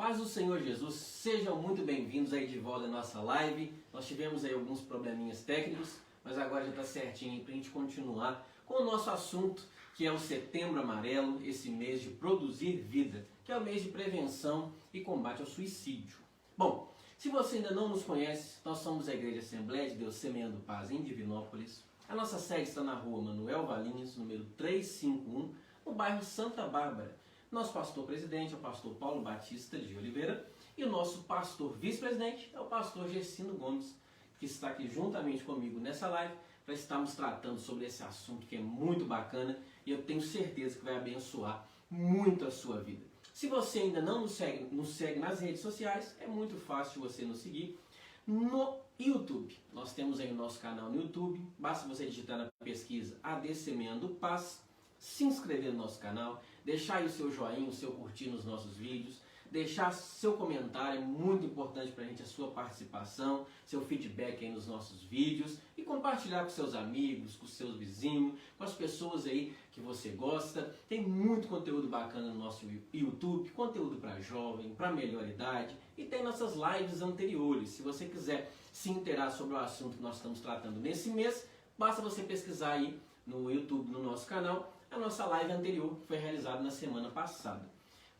Paz do Senhor Jesus, sejam muito bem-vindos aí de volta à nossa live. Nós tivemos aí alguns probleminhas técnicos, mas agora já está certinho para a gente continuar com o nosso assunto, que é o Setembro Amarelo, esse mês de produzir vida, que é o mês de prevenção e combate ao suicídio. Bom, se você ainda não nos conhece, nós somos a Igreja Assembleia de Deus Semeando Paz em Divinópolis. A nossa sede está na rua Manuel Valinhos, número 351, no bairro Santa Bárbara. Nosso pastor-presidente é o pastor Paulo Batista de Oliveira e o nosso pastor vice-presidente é o pastor Gercino Gomes, que está aqui juntamente comigo nessa live para estarmos tratando sobre esse assunto que é muito bacana e eu tenho certeza que vai abençoar muito a sua vida. Se você ainda não nos segue nas redes sociais, é muito fácil você nos seguir no YouTube. Nós temos aí o nosso canal no YouTube, basta você digitar na pesquisa AD Semeando Paz, se inscrever no nosso canal, deixar aí o seu joinha, o seu curtir nos nossos vídeos, deixar seu comentário, é muito importante para a gente a sua participação, seu feedback aí nos nossos vídeos e compartilhar com seus amigos, com seus vizinhos, com as pessoas aí que você gosta. Tem muito conteúdo bacana no nosso YouTube, conteúdo para jovem, para melhor idade e tem nossas lives anteriores. Se você quiser se inteirar sobre o assunto que nós estamos tratando nesse mês, basta você pesquisar aí no YouTube, no nosso canal, a nossa live anterior que foi realizada na semana passada.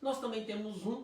Nós também temos um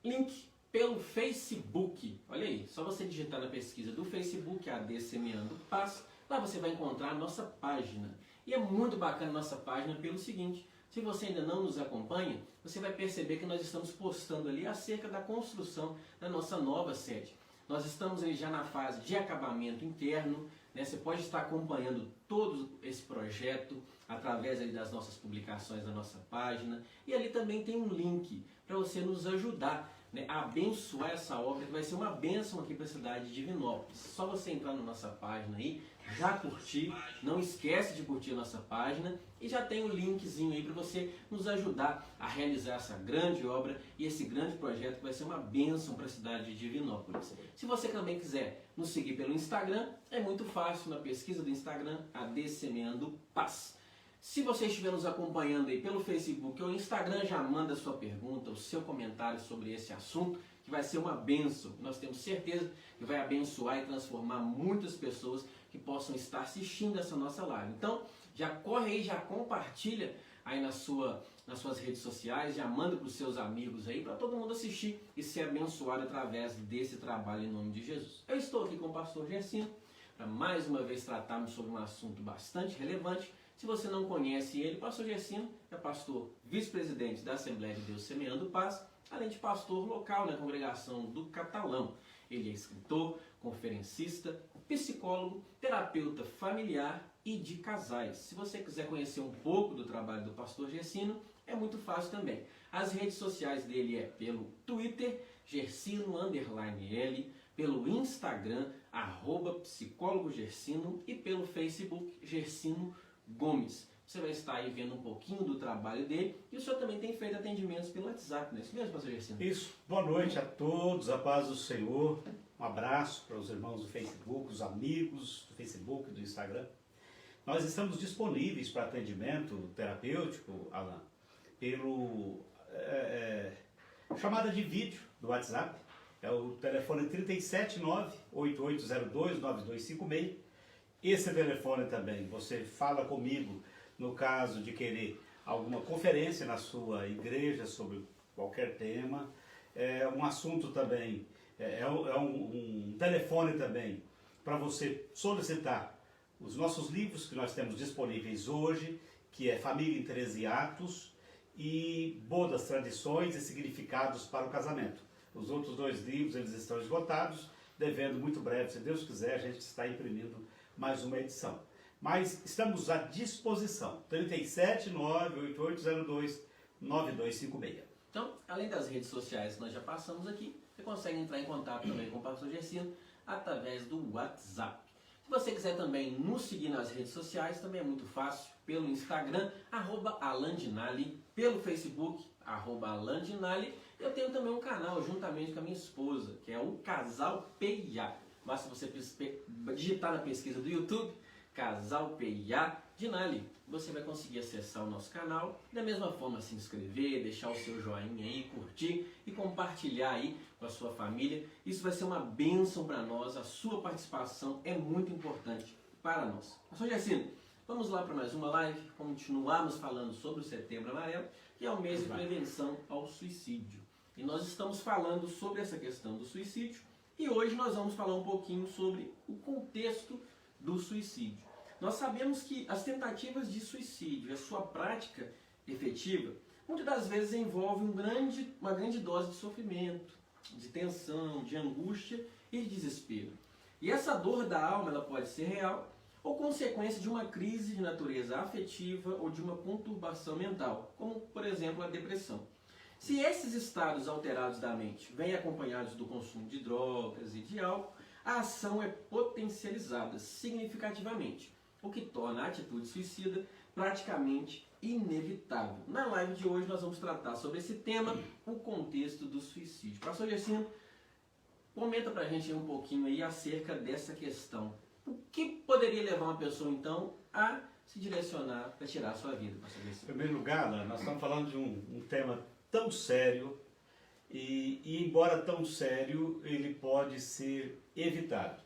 link pelo Facebook. Olha aí, só você digitar na pesquisa do Facebook, AD Semeando Paz, lá você vai encontrar a nossa página. E é muito bacana a nossa página pelo seguinte: se você ainda não nos acompanha, você vai perceber que nós estamos postando ali acerca da construção da nossa nova sede. Nós estamos aí já na fase de acabamento interno, né? Você pode estar acompanhando todo esse projeto através ali das nossas publicações na nossa página. E ali também tem um link para você nos ajudar, né, a abençoar essa obra, que vai ser uma bênção aqui para a cidade de Divinópolis. Só você entrar na nossa página aí, já curtir, não esquece de curtir a nossa página e já tem um linkzinho aí para você nos ajudar a realizar essa grande obra e esse grande projeto que vai ser uma bênção para a cidade de Divinópolis. Se você também quiser nos seguir pelo Instagram, é muito fácil, na pesquisa do Instagram, AD Semeando Paz. Se você estiver nos acompanhando aí pelo Facebook ou Instagram, já manda a sua pergunta, o seu comentário sobre esse assunto, que vai ser uma bênção. Nós temos certeza que vai abençoar e transformar muitas pessoas que possam estar assistindo essa nossa live. Então, já corre aí, já compartilha aí nas suas redes sociais, já manda para os seus amigos aí, para todo mundo assistir e ser abençoado através desse trabalho em nome de Jesus. Eu estou aqui com o pastor Gercino, para mais uma vez tratarmos sobre um assunto bastante relevante. Se você não conhece ele, o pastor Gercino é pastor vice-presidente da Assembleia de Deus Semeando Paz, além de pastor local na congregação do Catalão. Ele é escritor, conferencista, psicólogo, terapeuta familiar e de casais. Se você quiser conhecer um pouco do trabalho do pastor Gercino, é muito fácil também. As redes sociais dele é pelo Twitter, Gercino_L, pelo Instagram, @psicólogogercino e pelo Facebook, Gercino Gomes. Você vai estar aí vendo um pouquinho do trabalho dele e o senhor também tem feito atendimentos pelo WhatsApp, não é isso mesmo, pastor Gercino? Isso. Boa noite a todos, a paz do Senhor. Um abraço para os irmãos do Facebook, os amigos do Facebook, do Instagram. Nós estamos disponíveis para atendimento terapêutico, Alan, pelo chamada de vídeo do WhatsApp. É o telefone 379-8802-9256. Esse telefone também, você fala comigo no caso de querer alguma conferência na sua igreja sobre qualquer tema. É um assunto também, um telefone também para você solicitar os nossos livros que nós temos disponíveis hoje, que é Família em 13 Atos e Bodas, Tradições e Significados para o Casamento. Os outros dois livros eles estão esgotados, devendo muito breve, se Deus quiser, a gente está imprimindo mais uma edição. Mas estamos à disposição. 379-8802-9256. Então, além das redes sociais que nós já passamos aqui, você consegue entrar em contato também com o pastor Gercino através do WhatsApp. Se você quiser também nos seguir nas redes sociais, também é muito fácil. Pelo Instagram, @alandinali, pelo Facebook, @alandinali. Eu tenho também um canal juntamente com a minha esposa, que é o Casal PIA. Basta você digitar na pesquisa do YouTube, Casal PIA de Nali. Você vai conseguir acessar o nosso canal, da mesma forma se inscrever, deixar o seu joinha aí, curtir e compartilhar aí com a sua família. Isso vai ser uma bênção para nós, a sua participação é muito importante para nós. Pastor Gercino, vamos lá para mais uma live, continuarmos falando sobre o Setembro Amarelo, que é o mês de prevenção ao suicídio. E nós estamos falando sobre essa questão do suicídio e hoje nós vamos falar um pouquinho sobre o contexto do suicídio. Nós sabemos que as tentativas de suicídio e a sua prática efetiva, muitas das vezes envolve uma grande dose de sofrimento, de tensão, de angústia e de desespero. E essa dor da alma ela pode ser real ou consequência de uma crise de natureza afetiva ou de uma conturbação mental, como, por exemplo, a depressão. Se esses estados alterados da mente vêm acompanhados do consumo de drogas e de álcool, a ação é potencializada significativamente, o que torna a atitude suicida praticamente inevitável. Na live de hoje nós vamos tratar sobre esse tema, o contexto do suicídio. Pastor Gercino, comenta pra gente um pouquinho aí acerca dessa questão. O que poderia levar uma pessoa então a se direcionar para tirar a sua vida, pastor Gercino? Em primeiro lugar, nós estamos falando de um tema tão sério e embora tão sério, ele pode ser evitado.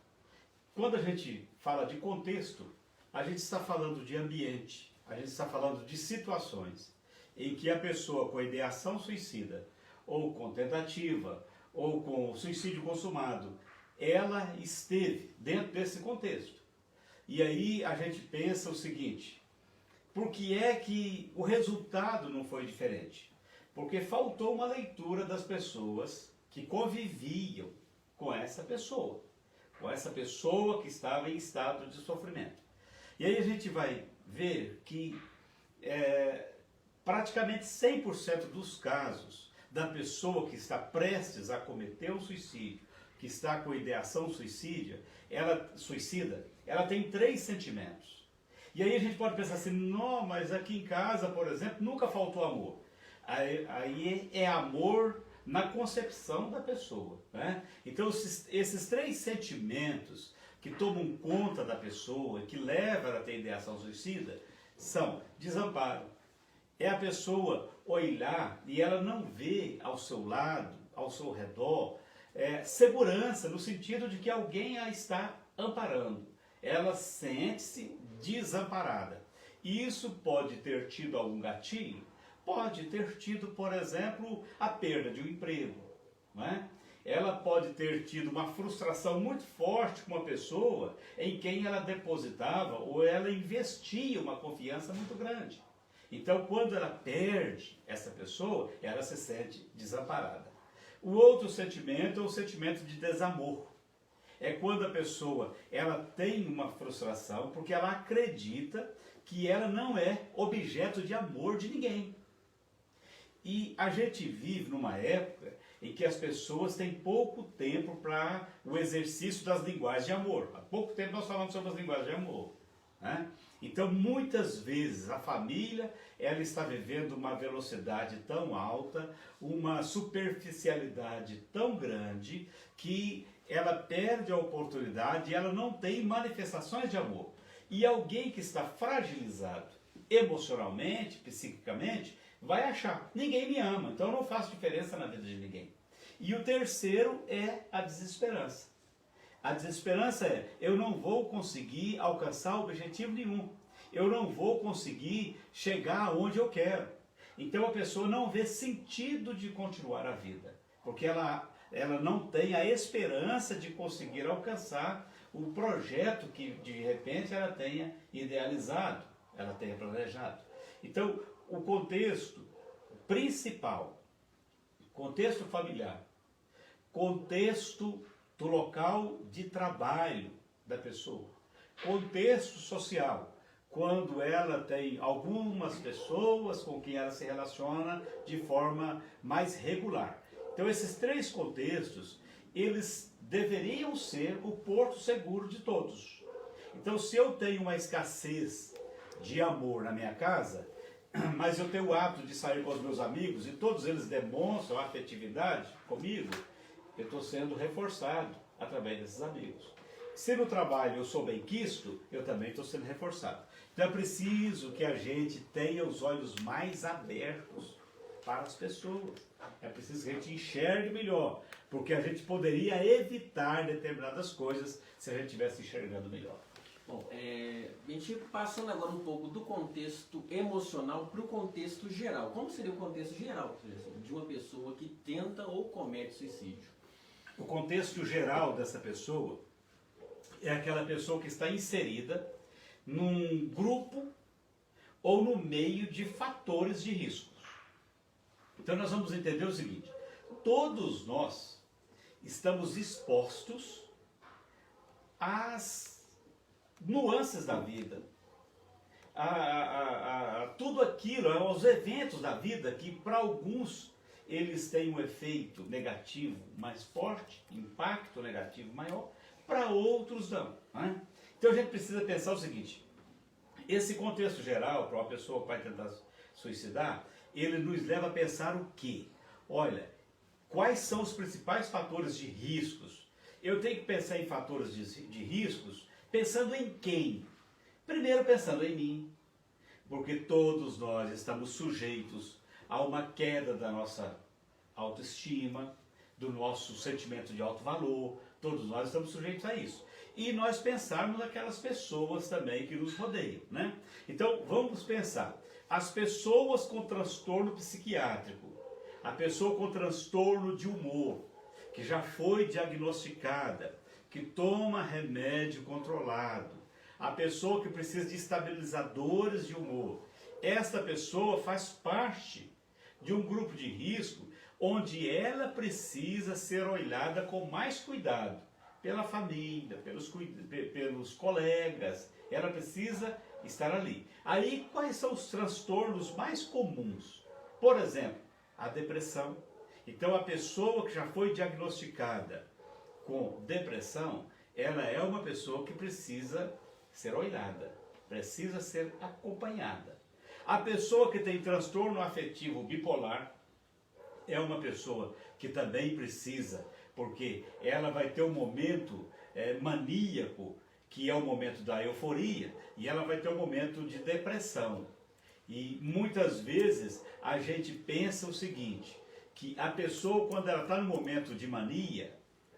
Quando a gente fala de contexto, a gente está falando de ambiente, a gente está falando de situações em que a pessoa com ideação suicida, ou com tentativa, ou com suicídio consumado, ela esteve dentro desse contexto. E aí a gente pensa o seguinte, por que é que o resultado não foi diferente? Porque faltou uma leitura das pessoas que conviviam com essa pessoa que estava em estado de sofrimento. E aí a gente vai ver que praticamente 100% dos casos da pessoa que está prestes a cometer um suicídio, que está com ideação suicida, ela tem 3 sentimentos. E aí a gente pode pensar assim, não, mas aqui em casa, por exemplo, nunca faltou amor. Aí é amor na concepção da pessoa, né? Então esses 3 sentimentos que tomam conta da pessoa, que levam ela a ter ideação suicida, são desamparo. É a pessoa olhar e ela não vê ao seu lado, ao seu redor, segurança, no sentido de que alguém a está amparando. Ela sente-se desamparada. E isso pode ter tido algum gatilho? Pode ter tido, por exemplo, a perda de um emprego, não é? Ela pode ter tido uma frustração muito forte com uma pessoa em quem ela depositava ou ela investia uma confiança muito grande. Então, quando ela perde essa pessoa, ela se sente desamparada. O outro sentimento é o sentimento de desamor. É quando a pessoa ela tem uma frustração porque ela acredita que ela não é objeto de amor de ninguém. E a gente vive numa época em que as pessoas têm pouco tempo para o exercício das linguagens de amor. Há pouco tempo nós falamos sobre as linguagens de amor, né? Então, muitas vezes, a família ela está vivendo uma velocidade tão alta, uma superficialidade tão grande, que ela perde a oportunidade e ela não tem manifestações de amor. E alguém que está fragilizado emocionalmente, psiquicamente, vai achar, ninguém me ama, então eu não faço diferença na vida de ninguém. E o terceiro é a desesperança. A desesperança é, eu não vou conseguir alcançar objetivo nenhum. Eu não vou conseguir chegar onde eu quero. Então a pessoa não vê sentido de continuar a vida, porque ela não tem a esperança de conseguir alcançar o projeto que de repente ela tenha idealizado, ela tenha planejado. Então, o contexto principal, contexto familiar, contexto do local de trabalho da pessoa, contexto social, quando ela tem algumas pessoas com quem ela se relaciona de forma mais regular. Então esses 3 contextos, eles deveriam ser o porto seguro de todos. Então se eu tenho uma escassez de amor na minha casa, mas eu tenho o hábito de sair com os meus amigos e todos eles demonstram afetividade comigo, eu estou sendo reforçado através desses amigos. se no trabalho eu sou bem quisto, eu também estou sendo reforçado. Então é preciso que a gente tenha os olhos mais abertos para as pessoas. É preciso que a gente enxergue melhor, porque a gente poderia evitar determinadas coisas se a gente estivesse enxergando melhor. Bom, a gente passando agora um pouco do contexto emocional para o contexto geral. Como seria o contexto geral de uma pessoa que tenta ou comete suicídio? O contexto geral dessa pessoa é aquela pessoa que está inserida num grupo ou no meio de fatores de risco. Então nós vamos entender o seguinte: todos nós estamos expostos às nuances da vida, a tudo aquilo, aos eventos da vida que para alguns eles têm um efeito negativo mais forte, impacto negativo maior, para outros não. Né? Então a gente precisa pensar o seguinte: esse contexto geral para uma pessoa que vai tentar suicidar, ele nos leva a pensar o quê? Olha, quais são os principais fatores de riscos? Eu tenho que pensar em fatores de riscos pensando em quem? Primeiro pensando em mim, porque todos nós estamos sujeitos a uma queda da nossa autoestima, do nosso sentimento de alto valor, todos nós estamos sujeitos a isso. E nós pensarmos naquelas pessoas também que nos rodeiam, né? Então vamos pensar, as pessoas com transtorno psiquiátrico, a pessoa com transtorno de humor, que já foi diagnosticada, que toma remédio controlado, a pessoa que precisa de estabilizadores de humor, esta pessoa faz parte de um grupo de risco onde ela precisa ser olhada com mais cuidado pela família, pelos colegas, ela precisa estar ali. Aí, quais são os transtornos mais comuns? Por exemplo, a depressão. Então, a pessoa que já foi diagnosticada com depressão, ela é uma pessoa que precisa ser olhada, precisa ser acompanhada. A pessoa que tem transtorno afetivo bipolar é uma pessoa que também precisa, porque ela vai ter um momento maníaco, que é o momento da euforia, e ela vai ter um momento de depressão. E muitas vezes a gente pensa o seguinte, que a pessoa, quando ela está no momento de mania,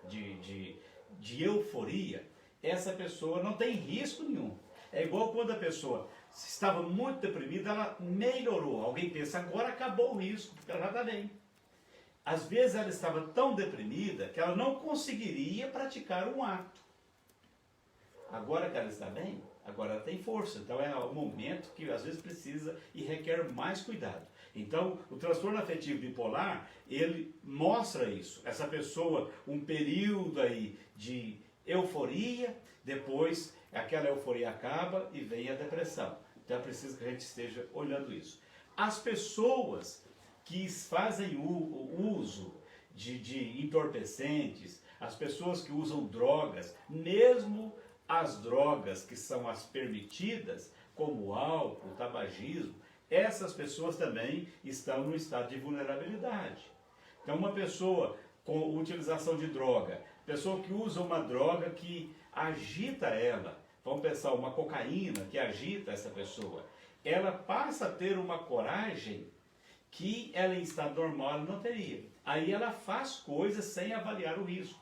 de euforia, essa pessoa não tem risco nenhum. É igual quando a pessoa estava muito deprimida, ela melhorou. Alguém pensa, agora acabou o risco, porque ela já está bem. Às vezes ela estava tão deprimida que ela não conseguiria praticar um ato. Agora que ela está bem, agora ela tem força. Então é um momento que às vezes precisa e requer mais cuidado. Então o transtorno afetivo bipolar, ele mostra isso. Essa pessoa, um período aí de euforia, depois aquela euforia acaba e vem a depressão. Então é preciso que a gente esteja olhando isso. As pessoas que fazem o uso de entorpecentes, as pessoas que usam drogas, mesmo as drogas que são as permitidas, como o álcool, o tabagismo, essas pessoas também estão no estado de vulnerabilidade. Então uma pessoa com utilização de droga, pessoa que usa uma droga que agita ela, vamos pensar, uma cocaína que agita essa pessoa, ela passa a ter uma coragem que ela em estado normal não teria. Aí ela faz coisas sem avaliar o risco.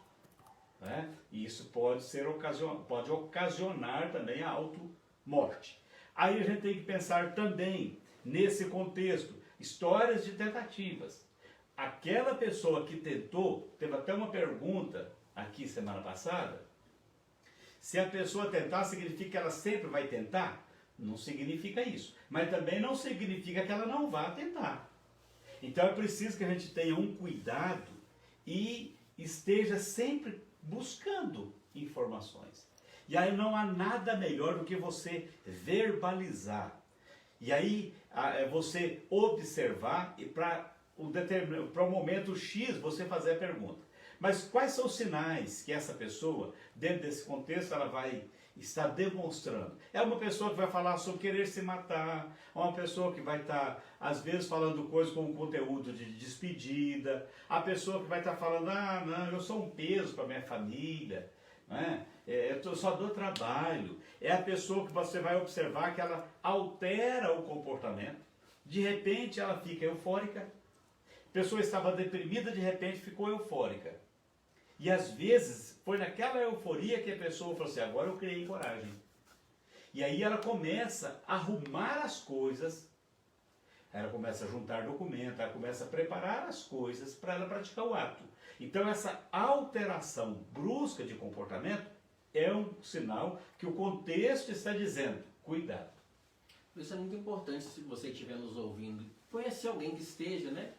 Né? E isso pode ocasionar também a automorte. Aí a gente tem que pensar também, nesse contexto, histórias de tentativas. Aquela pessoa que tentou, teve até uma pergunta aqui semana passada, se a pessoa tentar, significa que ela sempre vai tentar? Não significa isso. Mas também não significa que ela não vá tentar. Então é preciso que a gente tenha um cuidado e esteja sempre buscando informações. E aí não há nada melhor do que você verbalizar. E aí você observar e para o momento X você fazer a pergunta. Mas quais são os sinais que essa pessoa, dentro desse contexto, ela vai estar demonstrando? É uma pessoa que vai falar sobre querer se matar, é uma pessoa que vai estar, às vezes, falando coisas com conteúdo de despedida, a pessoa que vai estar falando, não, eu sou um peso para minha família, né? Eu só dou trabalho. É a pessoa que você vai observar que ela altera o comportamento. De repente ela fica eufórica. A pessoa estava deprimida, de repente ficou eufórica. E às vezes foi naquela euforia que a pessoa falou assim, agora eu criei coragem. E aí ela começa a arrumar as coisas, ela começa a juntar documentos, ela começa a preparar as coisas para ela praticar o ato. Então essa alteração brusca de comportamento é um sinal que o contexto está dizendo, cuidado. Por isso é muito importante, se você estiver nos ouvindo, conhecer alguém que esteja, né,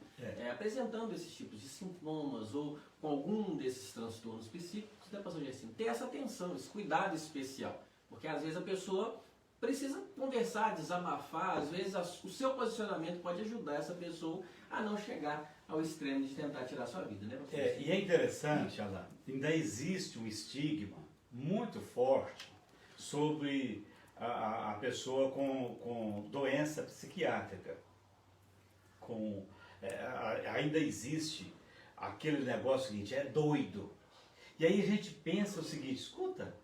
apresentando esses tipos de sintomas ou com algum desses transtornos psíquicos, né, pastor Gersinho? Ter essa atenção, esse cuidado especial. Porque às vezes a pessoa precisa conversar, desabafar, às vezes o seu posicionamento pode ajudar essa pessoa a não chegar ao extremo de tentar tirar a sua vida, né, pastor Gersinho? E é interessante, Alain, ainda existe um estigma muito forte sobre a pessoa com doença psiquiátrica. Ainda existe aquele negócio seguinte, é doido. E aí a gente pensa o seguinte, escuta,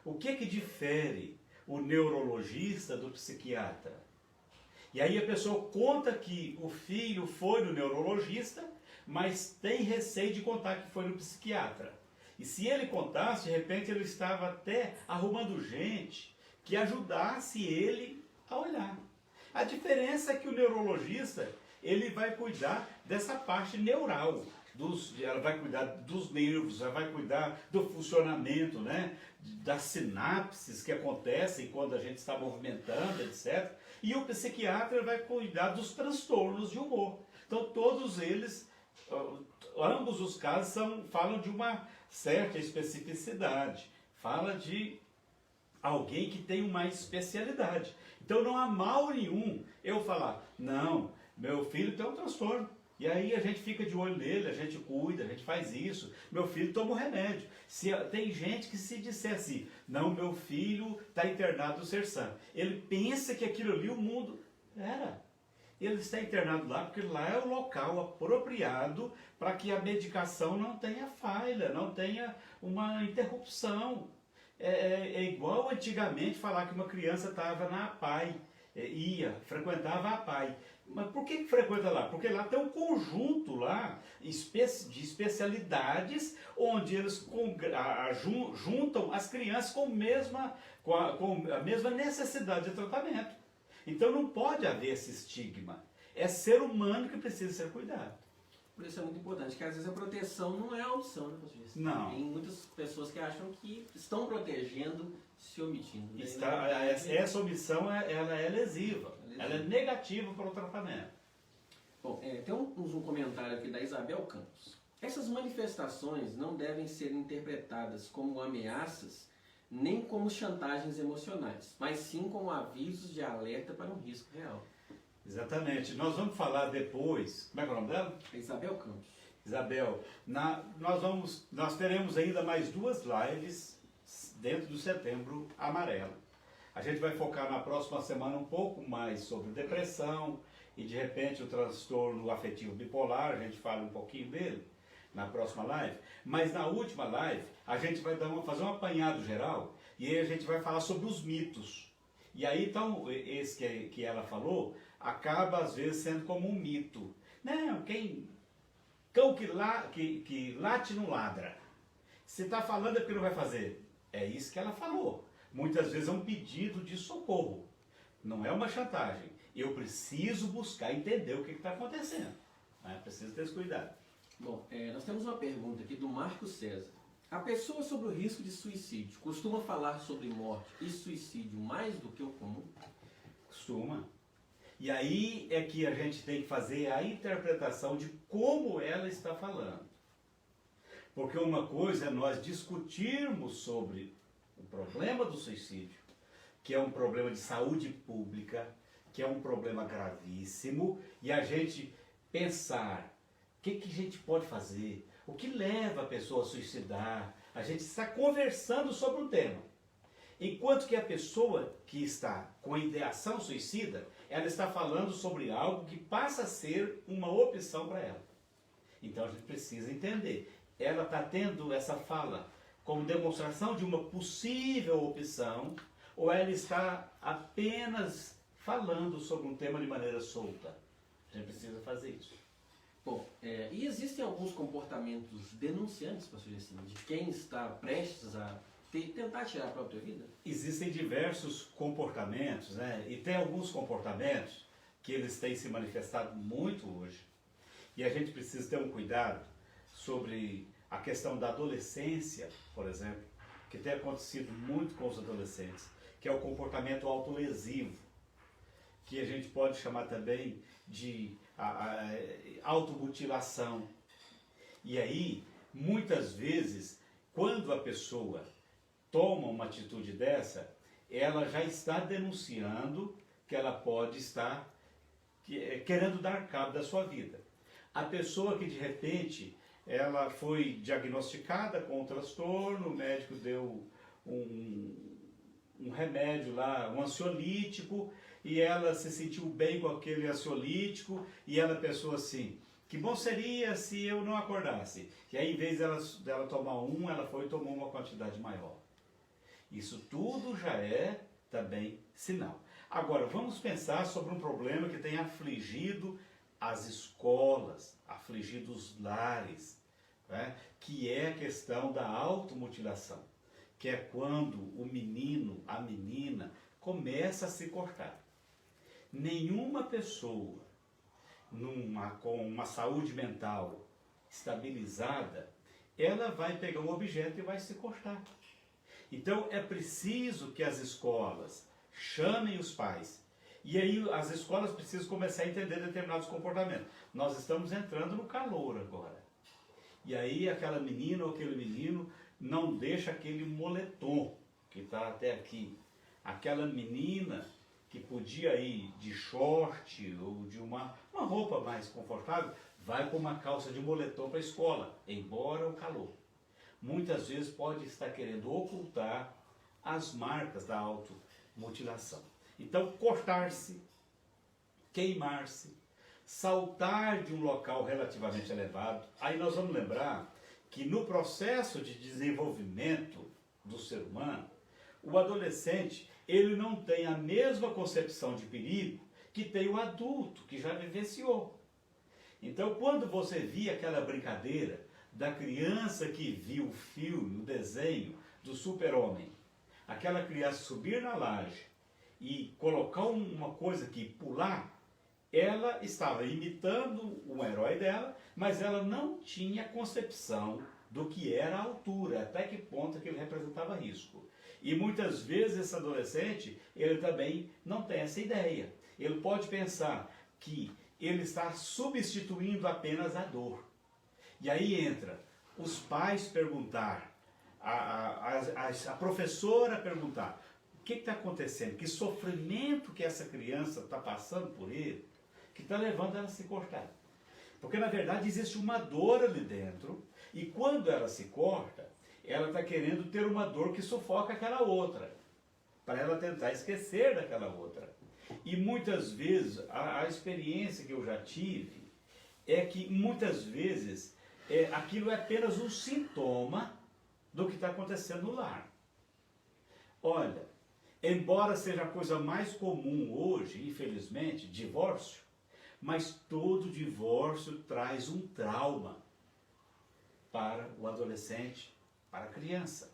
o que difere o neurologista do psiquiatra? E aí a pessoa conta que o filho foi no neurologista, mas tem receio de contar que foi no psiquiatra. E se ele contasse, de repente ele estava até arrumando gente que ajudasse ele a olhar. A diferença é que o neurologista, ele vai cuidar dessa parte neural. Ela vai cuidar dos nervos, ela vai cuidar do funcionamento, né, das sinapses que acontecem quando a gente está movimentando, etc. E o psiquiatra vai cuidar dos transtornos de humor. Então todos eles, ambos os casos falam de uma certa especificidade, fala de alguém que tem uma especialidade. Então não há mal nenhum eu falar, não, meu filho tem um transtorno. E aí a gente fica de olho nele, a gente cuida, a gente faz isso. Meu filho toma um remédio. Tem gente que se disser assim, não, meu filho está internado no Sersan. Ele pensa que aquilo ali, o mundo... Ele está internado lá porque lá é o local apropriado para que a medicação não tenha falha, não tenha uma interrupção. É igual antigamente falar que uma criança estava na APAE, frequentava a APAE. Mas por que frequenta lá? Porque lá tem um conjunto lá de especialidades onde eles juntam as crianças com a mesma necessidade de tratamento. Então não pode haver esse estigma. É ser humano que precisa ser cuidado. Por isso é muito importante, que às vezes a proteção não é a opção, né, pastor Gersinho? Não. Tem muitas pessoas que acham que estão protegendo, se omitindo. Né? Essa omissão ela é lesiva. Ela é negativa para o tratamento. Bom, tem um comentário aqui da Isabel Campos. Essas manifestações não devem ser interpretadas como ameaças nem como chantagens emocionais, mas sim como avisos de alerta para um risco real. Exatamente. Nós vamos falar depois. Como é que é o nome dela? Isabel Campos. Isabel, nós teremos ainda mais 2 lives dentro do Setembro Amarelo. A gente vai focar na próxima semana um pouco mais sobre depressão e de repente o transtorno afetivo bipolar, a gente fala um pouquinho dele na próxima live. Mas na última live a gente vai fazer um apanhado geral e aí a gente vai falar sobre os mitos. E aí então esse que ela falou acaba às vezes sendo como um mito. Não, cão que late não ladra. Se está falando é porque não vai fazer. É isso que ela falou. Muitas vezes é um pedido de socorro. Não é uma chantagem. Eu preciso buscar entender o que está acontecendo. Preciso ter esse cuidado. Bom, nós temos uma pergunta aqui do Marco César. A pessoa sobre o risco de suicídio costuma falar sobre morte e suicídio mais do que o comum? Costuma. E aí é que a gente tem que fazer a interpretação de como ela está falando. Porque uma coisa é nós discutirmos sobre o problema do suicídio, que é um problema de saúde pública, que é um problema gravíssimo, e a gente pensar o que a gente pode fazer, o que leva a pessoa a suicidar. A gente está conversando sobre um tema. Enquanto que a pessoa que está com a ideação suicida, ela está falando sobre algo que passa a ser uma opção para ela. Então a gente precisa entender. Ela está tendo essa fala como demonstração de uma possível opção, ou ela está apenas falando sobre um tema de maneira solta. A gente precisa fazer isso. Bom, e existem alguns comportamentos denunciantes, pastor Gessino, de quem está prestes a tentar tirar a própria vida? Existem diversos comportamentos, né? E tem alguns comportamentos que eles têm se manifestado muito hoje. E a gente precisa ter um cuidado sobre a questão da adolescência, por exemplo, que tem acontecido muito com os adolescentes, que é o comportamento autolesivo, que a gente pode chamar também de automutilação. E aí, muitas vezes, quando a pessoa toma uma atitude dessa, ela já está denunciando que ela pode estar querendo dar cabo da sua vida. A pessoa que de repente ela foi diagnosticada com um transtorno, o médico deu um remédio lá, um ansiolítico, e ela se sentiu bem com aquele ansiolítico, e ela pensou assim, que bom seria se eu não acordasse. E aí, em vez dela tomar ela foi e tomou uma quantidade maior. Isso tudo já é também sinal. Agora, vamos pensar sobre um problema que tem afligido as escolas, afligido os lares, né? Que é a questão da automutilação, que é quando o menino, a menina, começa a se cortar. Nenhuma pessoa com uma saúde mental estabilizada, ela vai pegar um objeto e vai se cortar. Então é preciso que as escolas chamem os pais. E aí as escolas precisam começar a entender determinados comportamentos. Nós estamos entrando no calor agora. E aí aquela menina ou aquele menino não deixa aquele moletom que está até aqui. Aquela menina que podia ir de short ou de uma roupa mais confortável, vai com uma calça de moletom para a escola, embora o calor. Muitas vezes pode estar querendo ocultar as marcas da automutilação. Então, cortar-se, queimar-se, saltar de um local relativamente elevado. Aí nós vamos lembrar que no processo de desenvolvimento do ser humano, o adolescente, ele não tem a mesma concepção de perigo que tem o adulto, que já vivenciou. Então, quando você via aquela brincadeira da criança que viu o filme, o desenho do Super-Homem, aquela criança subir na laje e colocar uma coisa aqui, pular, ela estava imitando um herói dela, mas ela não tinha concepção do que era a altura, até que ponto que ele representava risco. E muitas vezes esse adolescente, ele também não tem essa ideia. Ele pode pensar que ele está substituindo apenas a dor. E aí entra os pais perguntar, a professora perguntar, o que está acontecendo? Que sofrimento que essa criança está passando por ele, que está levando ela a se cortar? Porque na verdade existe uma dor ali dentro, e quando ela se corta, ela está querendo ter uma dor que sufoca aquela outra, para ela tentar esquecer daquela outra. E muitas vezes, a experiência que eu já tive, é que muitas vezes aquilo é apenas um sintoma do que está acontecendo no lar. Olha, embora seja a coisa mais comum hoje, infelizmente, divórcio, mas todo divórcio traz um trauma para o adolescente, para a criança.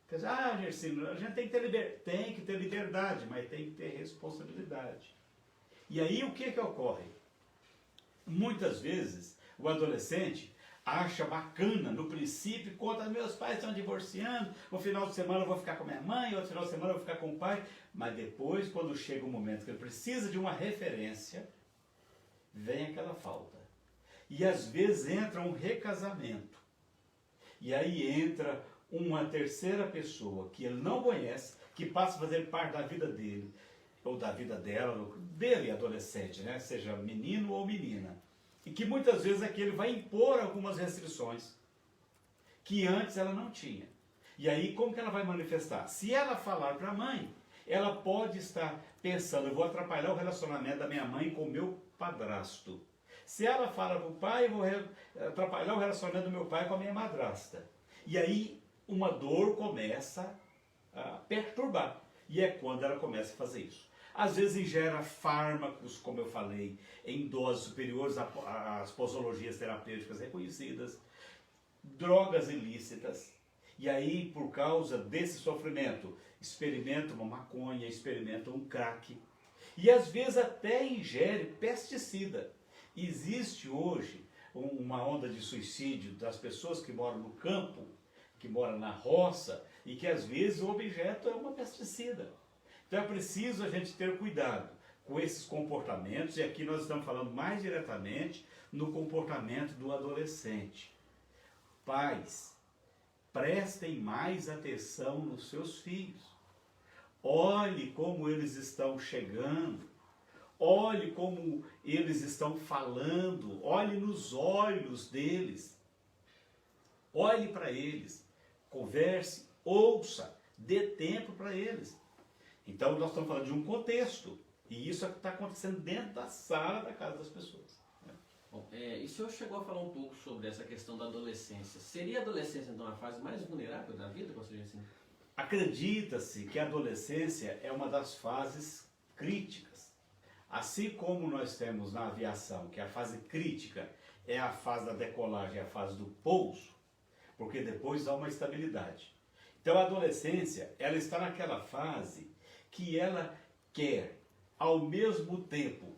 Quer dizer, Gersino, a gente tem que ter liberdade, mas tem que ter responsabilidade. E aí o que ocorre? Muitas vezes o adolescente acha bacana, no princípio, conta, meus pais estão divorciando, no final de semana eu vou ficar com minha mãe, outro final de semana eu vou ficar com o pai, mas depois, quando chega o momento que ele precisa de uma referência, vem aquela falta. E às vezes entra um recasamento. E aí entra uma terceira pessoa que ele não conhece, que passa a fazer parte da vida dele, ou da vida dela, dele adolescente, né? Seja menino ou menina. E que muitas vezes aqui ele vai impor algumas restrições que antes ela não tinha. E aí como que ela vai manifestar? Se ela falar para a mãe, ela pode estar pensando, eu vou atrapalhar o relacionamento da minha mãe com o meu padrasto. Se ela fala para o pai, eu vou atrapalhar o relacionamento do meu pai com a minha madrasta. E aí uma dor começa a perturbar. E é quando ela começa a fazer isso. Às vezes ingere fármacos, como eu falei, em doses superiores às posologias terapêuticas reconhecidas, drogas ilícitas, e aí, por causa desse sofrimento, experimenta uma maconha, experimenta um crack, e às vezes até ingere pesticida. Existe hoje uma onda de suicídio das pessoas que moram no campo, que moram na roça, e que às vezes o objeto é uma pesticida. Então é preciso a gente ter cuidado com esses comportamentos, e aqui nós estamos falando mais diretamente no comportamento do adolescente. Pais, prestem mais atenção nos seus filhos. Olhe como eles estão chegando, olhe como eles estão falando, olhe nos olhos deles, olhe para eles, converse, ouça, dê tempo para eles. Então nós estamos falando de um contexto, e isso é o que está acontecendo dentro da sala da casa das pessoas. Bom, e o senhor chegou a falar um pouco sobre essa questão da adolescência. Seria a adolescência, então, a fase mais vulnerável da vida, conselheiro? Assim? Acredita-se que a adolescência é uma das fases críticas. Assim como nós temos na aviação, que a fase crítica é a fase da decolagem, é a fase do pouso, porque depois dá uma estabilidade. Então a adolescência, ela está naquela fase que ela quer, ao mesmo tempo,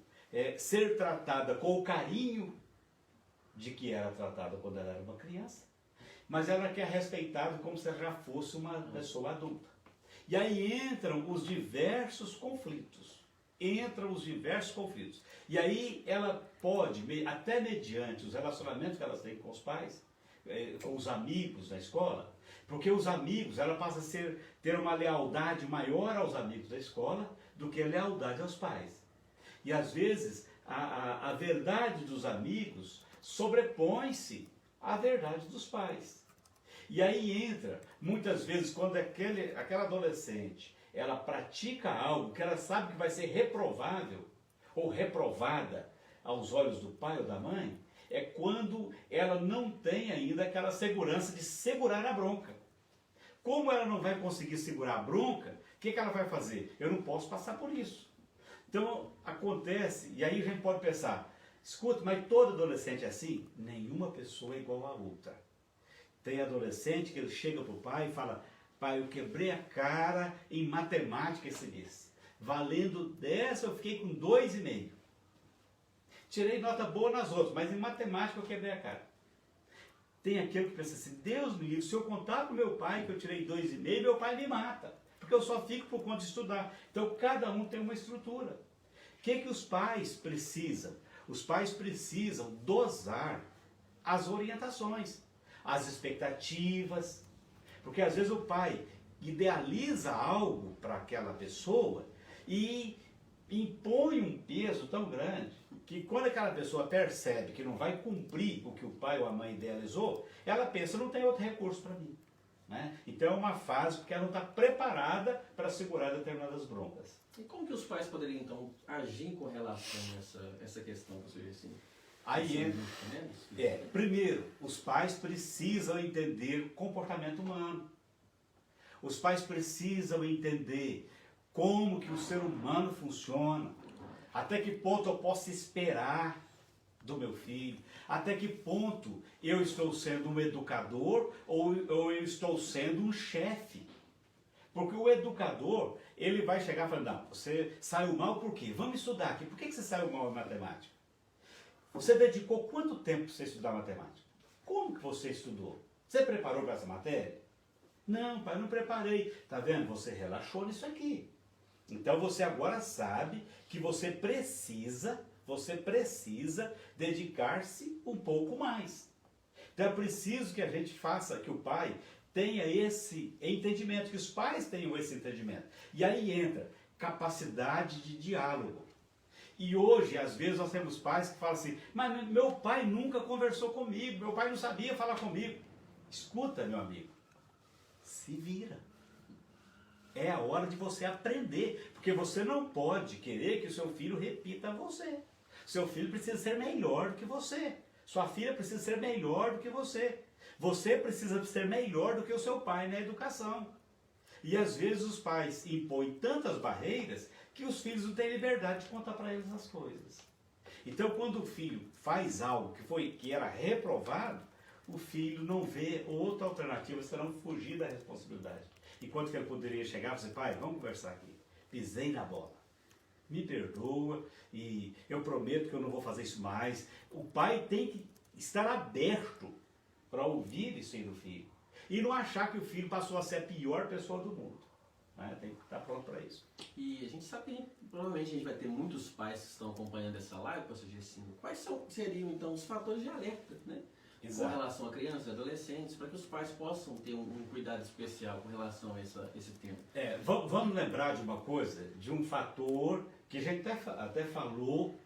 ser tratada com o carinho de que era tratada quando ela era uma criança, mas ela quer respeitada como se ela já fosse uma pessoa adulta. E aí entram os diversos conflitos. E aí ela pode, até mediante os relacionamentos que elas têm com os pais, com os amigos na escola, porque os amigos, ela passa a ter uma lealdade maior aos amigos da escola do que a lealdade aos pais. E às vezes a verdade dos amigos sobrepõe-se à verdade dos pais. E aí entra, muitas vezes, quando aquela adolescente, ela pratica algo que ela sabe que vai ser reprovável ou reprovada aos olhos do pai ou da mãe, é quando ela não tem ainda aquela segurança de segurar a bronca. Como ela não vai conseguir segurar a bronca, o que ela vai fazer? Eu não posso passar por isso. Então acontece, e aí a gente pode pensar, escuta, mas todo adolescente é assim? Nenhuma pessoa é igual a outra. Tem adolescente que ele chega para o pai e fala, pai, eu quebrei a cara em matemática esse mês. Valendo 10, eu fiquei com 2,5. Tirei nota boa nas outras, mas em matemática eu quebrei a cara. Tem aquele que pensa assim, Deus me livre, se eu contar para o meu pai que eu tirei 2,5, meu pai me mata. Porque eu só fico por conta de estudar. Então cada um tem uma estrutura. O que os pais precisam? Os pais precisam dosar as orientações, as expectativas. Porque às vezes o pai idealiza algo para aquela pessoa e impõe um peso tão grande que quando aquela pessoa percebe que não vai cumprir o que o pai ou a mãe idealizou, ela pensa, não tem outro recurso para mim. Né? Então é uma fase porque ela não está preparada para segurar determinadas broncas. E como que os pais poderiam, então, agir com relação a essa questão, professor Gersinho? Aí primeiro, os pais precisam entender o comportamento humano. Os pais precisam entender como que o ser humano funciona, até que ponto eu posso esperar do meu filho, até que ponto eu estou sendo um educador ou eu estou sendo um chefe. Porque o educador, ele vai chegar falando, não, você saiu mal por quê? Vamos estudar aqui. Por que você saiu mal em matemática? Você dedicou quanto tempo para você estudar matemática? Como que você estudou? Você preparou para essa matéria? Não, pai, não preparei. Tá vendo? Você relaxou nisso aqui. Então você agora sabe que você precisa dedicar-se um pouco mais. Então é preciso que a gente faça, que o pai tenha esse entendimento, que os pais tenham esse entendimento. E aí entra capacidade de diálogo. E hoje, às vezes, nós temos pais que falam assim, mas meu pai nunca conversou comigo, meu pai não sabia falar comigo. Escuta, meu amigo, se vira. É a hora de você aprender, porque você não pode querer que o seu filho repita você. Seu filho precisa ser melhor do que você. Sua filha precisa ser melhor do que você. Você precisa ser melhor do que o seu pai na educação. E às vezes os pais impõem tantas barreiras que os filhos não têm liberdade de contar para eles as coisas. Então, quando o filho faz algo que era reprovado, o filho não vê outra alternativa senão fugir da responsabilidade. Enquanto que ele poderia chegar e dizer, pai, vamos conversar aqui. Pisei na bola. Me perdoa e eu prometo que eu não vou fazer isso mais. O pai tem que estar aberto para ouvir isso aí do filho. E não achar que o filho passou a ser a pior pessoa do mundo. Né? Tem que estar pronto para isso. E a gente sabe que provavelmente a gente vai ter muitos pais que estão acompanhando essa live, pastor Gersinho. Quais seriam então os fatores de alerta, né? Exato. Com relação a crianças e adolescentes, para que os pais possam ter um cuidado especial com relação a esse tema? Vamos lembrar de uma coisa, de um fator que a gente até falou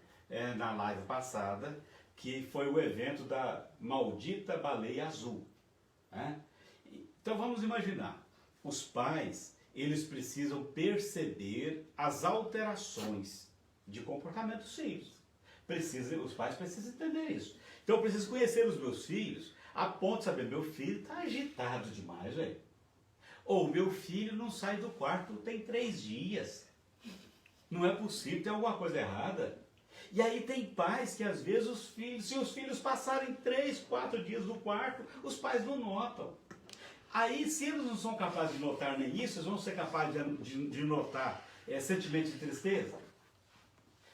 na live passada, que foi o evento da maldita baleia azul. Né? Então vamos imaginar, os pais, eles precisam perceber as alterações de comportamento dos filhos. Os pais precisam entender isso. Então eu preciso conhecer os meus filhos a ponto de saber, meu filho está agitado demais, velho. Ou meu filho não sai do quarto tem 3 dias. Não é possível, tem alguma coisa errada. E aí tem pais que às vezes se os filhos passarem 3, 4 dias no quarto, os pais não notam. Aí, se eles não são capazes de notar nem isso, eles vão ser capazes de notar sentimento de tristeza,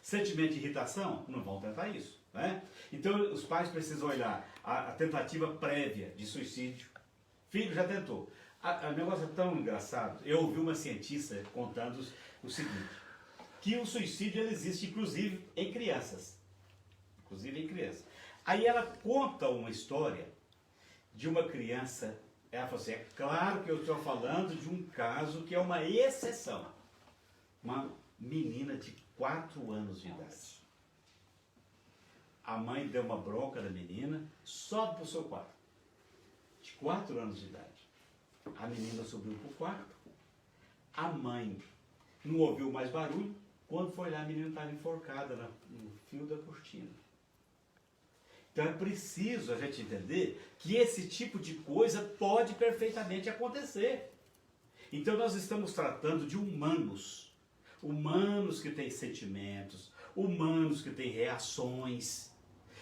sentimento de irritação? Não vão tentar isso. Né? Então, os pais precisam olhar a tentativa prévia de suicídio. Filho já tentou. O negócio é tão engraçado. Eu ouvi uma cientista contando o seguinte, que o suicídio ele existe, inclusive, em crianças. Inclusive em crianças. Aí ela conta uma história de uma criança. Ela falou assim, é claro que eu estou falando de um caso que é uma exceção. Uma menina de 4 anos de idade. A mãe deu uma bronca da menina, sobe para o seu quarto. De 4 anos de idade. A menina subiu para o quarto. A mãe não ouviu mais barulho. Quando foi lá, a menina estava enforcada no fio da cortina. Então é preciso a gente entender que esse tipo de coisa pode perfeitamente acontecer. Então nós estamos tratando de humanos. Humanos que têm sentimentos, humanos que têm reações.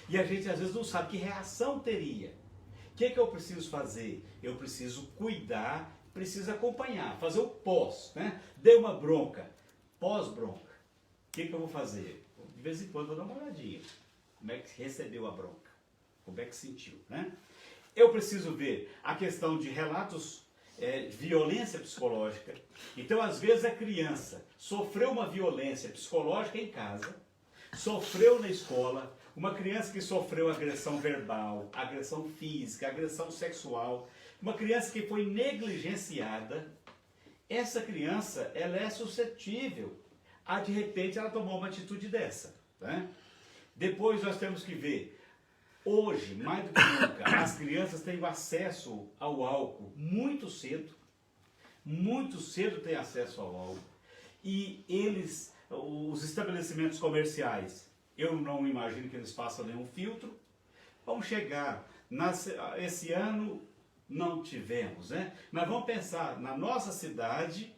E a gente às vezes não sabe que reação teria. O que eu preciso fazer? Eu preciso cuidar, preciso acompanhar, fazer o pós. Né? Dei uma bronca, pós-bronca. O que eu vou fazer? De vez em quando eu vou dar uma olhadinha. Como é que recebeu a bronca? Como é que sentiu? Né? Eu preciso ver a questão de relatos de violência psicológica. Então, às vezes, a criança sofreu uma violência psicológica em casa, sofreu na escola, uma criança que sofreu agressão verbal, agressão física, agressão sexual, uma criança que foi negligenciada. Essa criança, ela é suscetível a, de repente, ela tomar uma atitude dessa. Né? Depois nós temos que ver, hoje, mais do que nunca, as crianças têm acesso ao álcool muito cedo têm acesso ao álcool. E os estabelecimentos comerciais, eu não imagino que eles façam nenhum filtro. Vamos chegar, esse ano não tivemos, né? Mas vamos pensar, na nossa cidade,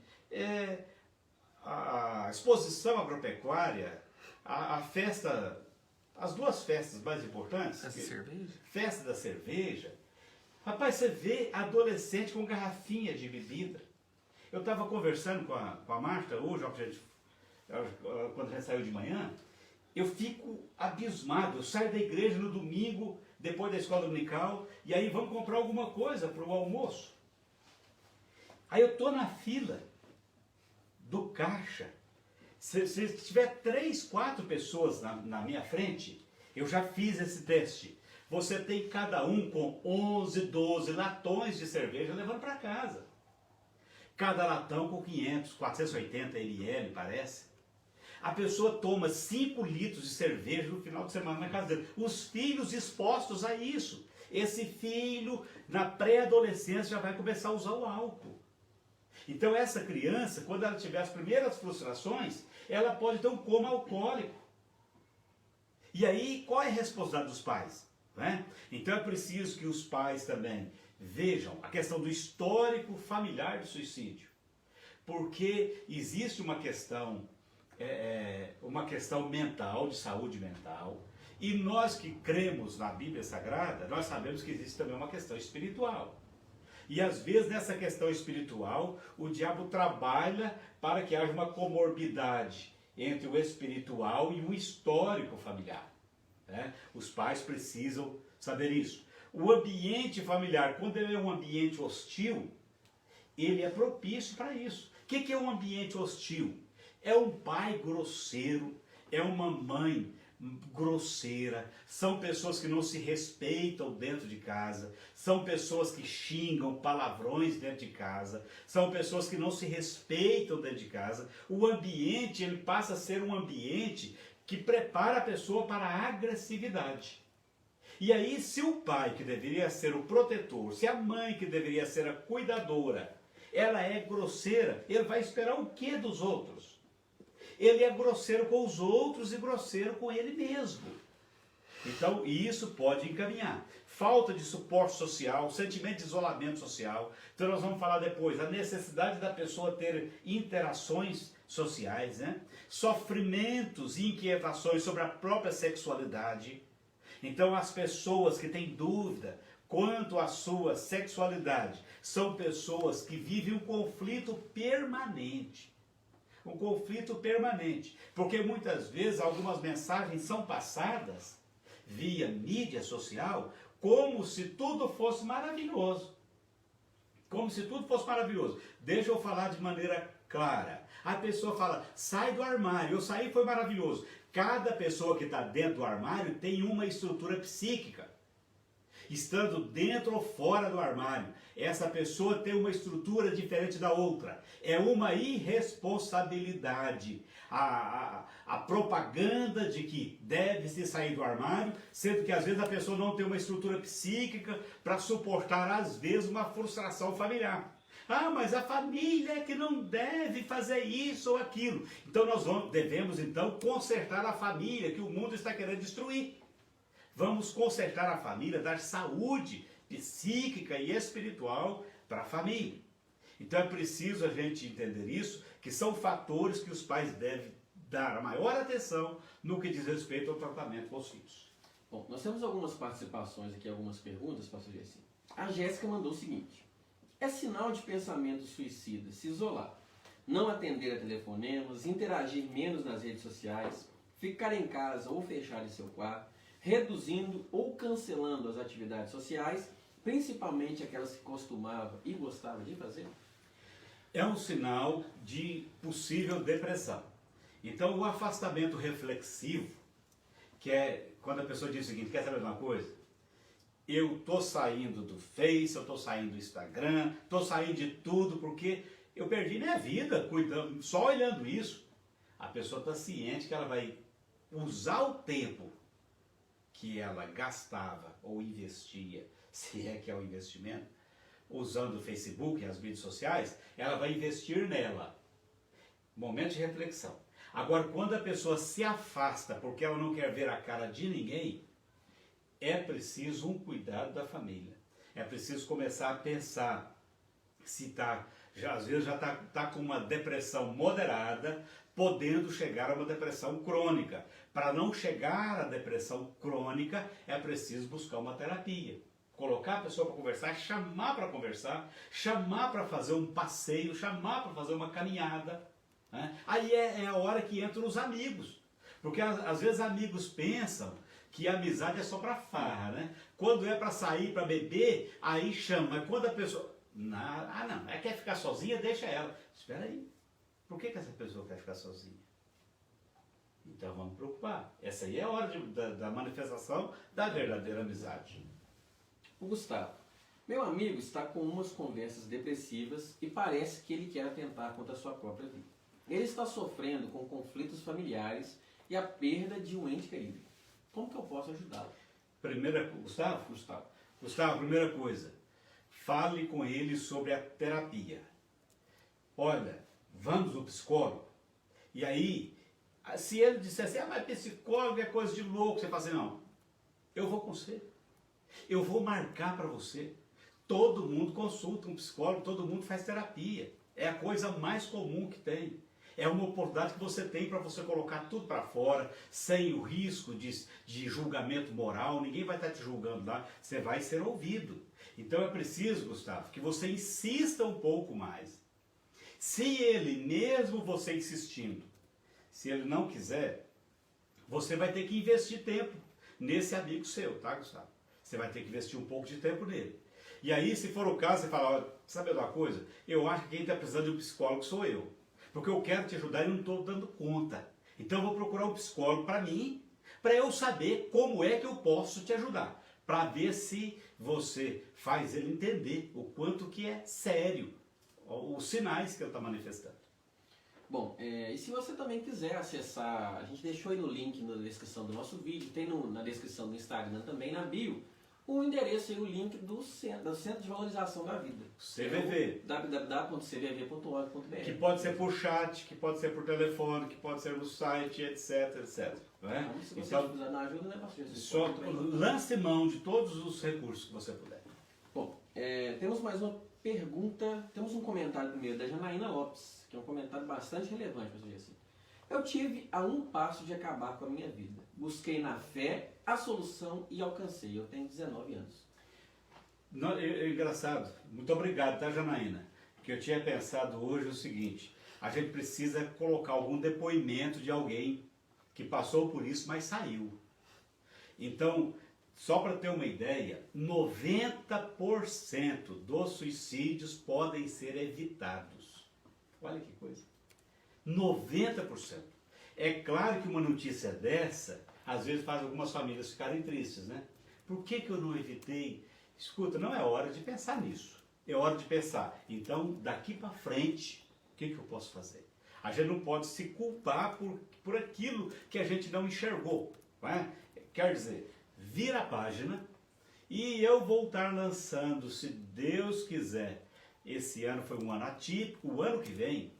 a exposição agropecuária, a festa, as 2 festas mais importantes. Festa da cerveja. Rapaz, você vê adolescente com garrafinha de bebida. Eu estava conversando com a Marta hoje, quando a gente saiu de manhã, eu fico abismado. Eu saio da igreja no domingo, depois da escola dominical, e aí vamos comprar alguma coisa para o almoço. Aí eu estou na fila do caixa. Se tiver 3, 4 pessoas na minha frente, eu já fiz esse teste. Você tem cada um com 11, 12 latões de cerveja levando para casa. Cada latão com 480 ml, parece. A pessoa toma 5 litros de cerveja no final de semana na casa dele. Os filhos expostos a isso. Esse filho, na pré-adolescência, já vai começar a usar o álcool. Então essa criança, quando ela tiver as primeiras frustrações, ela pode ter um coma alcoólico. E aí, qual é a responsabilidade dos pais? né? Então é preciso que os pais também vejam a questão do histórico familiar do suicídio, porque existe uma questão mental, de saúde mental, e nós que cremos na Bíblia Sagrada, nós sabemos que existe também uma questão espiritual. E às vezes nessa questão espiritual, o diabo trabalha para que haja uma comorbidade entre o espiritual e o histórico familiar, né? Os pais precisam saber isso. O ambiente familiar, quando ele é um ambiente hostil, ele é propício para isso. O que é um ambiente hostil? É um pai grosseiro, é uma mãe grosseira, são pessoas que não se respeitam dentro de casa, são pessoas que xingam palavrões dentro de casa, são pessoas que não se respeitam dentro de casa. O ambiente, ele passa a ser um ambiente que prepara a pessoa para a agressividade. E aí, se o pai, que deveria ser o protetor, se a mãe, que deveria ser a cuidadora, ela é grosseira, ele vai esperar o que dos outros? Ele é grosseiro com os outros e grosseiro com ele mesmo. Então, isso pode encaminhar. Falta de suporte social, sentimento de isolamento social. Então, nós vamos falar depois a necessidade da pessoa ter interações sociais, né? Sofrimentos e inquietações sobre a própria sexualidade. Então, as pessoas que têm dúvida quanto à sua sexualidade são pessoas que vivem um conflito permanente. Um conflito permanente. Porque muitas vezes algumas mensagens são passadas via mídia social como se tudo fosse maravilhoso. Como se tudo fosse maravilhoso. Deixa eu falar de maneira clara. A pessoa fala, sai do armário, eu saí, foi maravilhoso. Cada pessoa que está dentro do armário tem uma estrutura psíquica. Estando dentro ou fora do armário, essa pessoa tem uma estrutura diferente da outra. É uma irresponsabilidade. A propaganda de que deve-se sair do armário, sendo que às vezes a pessoa não tem uma estrutura psíquica para suportar, às vezes, uma frustração familiar. Ah, mas a família é que não deve fazer isso ou aquilo. Então nós devemos então consertar a família que o mundo está querendo destruir. Vamos consertar a família, dar saúde psíquica e espiritual para a família. Então é preciso a gente entender isso, que são fatores que os pais devem dar a maior atenção no que diz respeito ao tratamento com os filhos. Bom, nós temos algumas participações aqui, algumas perguntas, pastor Gessim. A Jéssica mandou o seguinte: é sinal de pensamento suicida se isolar, não atender a telefonemas, interagir menos nas redes sociais, ficar em casa ou fechar em seu quarto, reduzindo ou cancelando as atividades sociais, principalmente aquelas que costumava e gostava de fazer? É um sinal de possível depressão. Então, o afastamento reflexivo, que é quando a pessoa diz o seguinte, quer saber de uma coisa? Eu estou saindo do Face, eu estou saindo do Instagram, estou saindo de tudo porque eu perdi minha vida cuidando, só olhando isso. A pessoa está ciente que ela vai usar o tempo que ela gastava ou investia, se é que é o investimento, usando o Facebook e as mídias sociais, ela vai investir nela. Momento de reflexão. Agora, quando a pessoa se afasta porque ela não quer ver a cara de ninguém, é preciso um cuidado da família. É preciso começar a pensar se às vezes já está com uma depressão moderada, podendo chegar a uma depressão crônica. Para não chegar à depressão crônica, é preciso buscar uma terapia. Colocar a pessoa para conversar, chamar para conversar, chamar para fazer um passeio, chamar para fazer uma caminhada. Né? Aí é a hora que entram os amigos. Porque às vezes amigos pensam que a amizade é só para farra, né? Quando é para sair, para beber, aí chama. Mas quando a pessoa... não, quer ficar sozinha, deixa ela. Espera aí. Por que essa pessoa quer ficar sozinha? Então vamos preocupar. Essa aí é a hora da manifestação da verdadeira amizade. O Gustavo. Meu amigo está com umas conversas depressivas e parece que ele quer atentar contra a sua própria vida. Ele está sofrendo com conflitos familiares e a perda de um ente querido. Como que eu posso ajudá-lo? Gustavo, primeira coisa, fale com ele sobre a terapia. Olha, vamos no psicólogo. E aí, se ele disser assim, mas psicólogo é coisa de louco, você fala assim, não, eu vou com você. Eu vou marcar para você. Todo mundo consulta um psicólogo, todo mundo faz terapia. É a coisa mais comum que tem. É uma oportunidade que você tem para você colocar tudo para fora, sem o risco de julgamento moral. Ninguém vai estar te julgando lá, você vai ser ouvido. Então é preciso, Gustavo, que você insista um pouco mais. Se ele, mesmo você insistindo, se ele não quiser, você vai ter que investir tempo nesse amigo seu, tá, Gustavo? Você vai ter que investir um pouco de tempo nele. E aí, se for o caso, você fala, ó, sabe uma coisa? Eu acho que quem está precisando de um psicólogo sou eu. Porque eu quero te ajudar e não estou dando conta. Então eu vou procurar um psicólogo para mim, para eu saber como é que eu posso te ajudar. Para ver se você faz ele entender o quanto que é sério os sinais que ele está manifestando. Bom, e se você também quiser acessar, a gente deixou aí no link na descrição do nosso vídeo, tem na descrição do Instagram também, na bio, o endereço e o link do Centro de Valorização da Vida. CVV. www.cvv.org.br. Que pode ser por chat, que pode ser por telefone, que pode ser no site, etc, etc. Não é? Então, se você Então, precisar de ajuda, né, pastor? só lance mão de todos os recursos que você puder. Bom, temos mais uma pergunta, temos um comentário primeiro da Janaína Lopes, que é um comentário bastante relevante, pastor Gessi. Eu tive a um passo de acabar com a minha vida. Busquei na fé a solução e alcancei. Eu tenho 19 anos. Não, é engraçado. Muito obrigado, tá, Janaína? Que eu tinha pensado hoje o seguinte: a gente precisa colocar algum depoimento de alguém que passou por isso, mas saiu. Então, só para ter uma ideia, 90% dos suicídios podem ser evitados. Olha que coisa. 90%. É claro que uma notícia dessa, às vezes faz algumas famílias ficarem tristes, né? Por que eu não evitei? Escuta, não é hora de pensar nisso. É hora de pensar, então, daqui para frente, o que eu posso fazer? A gente não pode se culpar por aquilo que a gente não enxergou. Não é? Quer dizer, vira a página e eu vou estar lançando, se Deus quiser, esse ano foi um ano atípico, o ano que vem,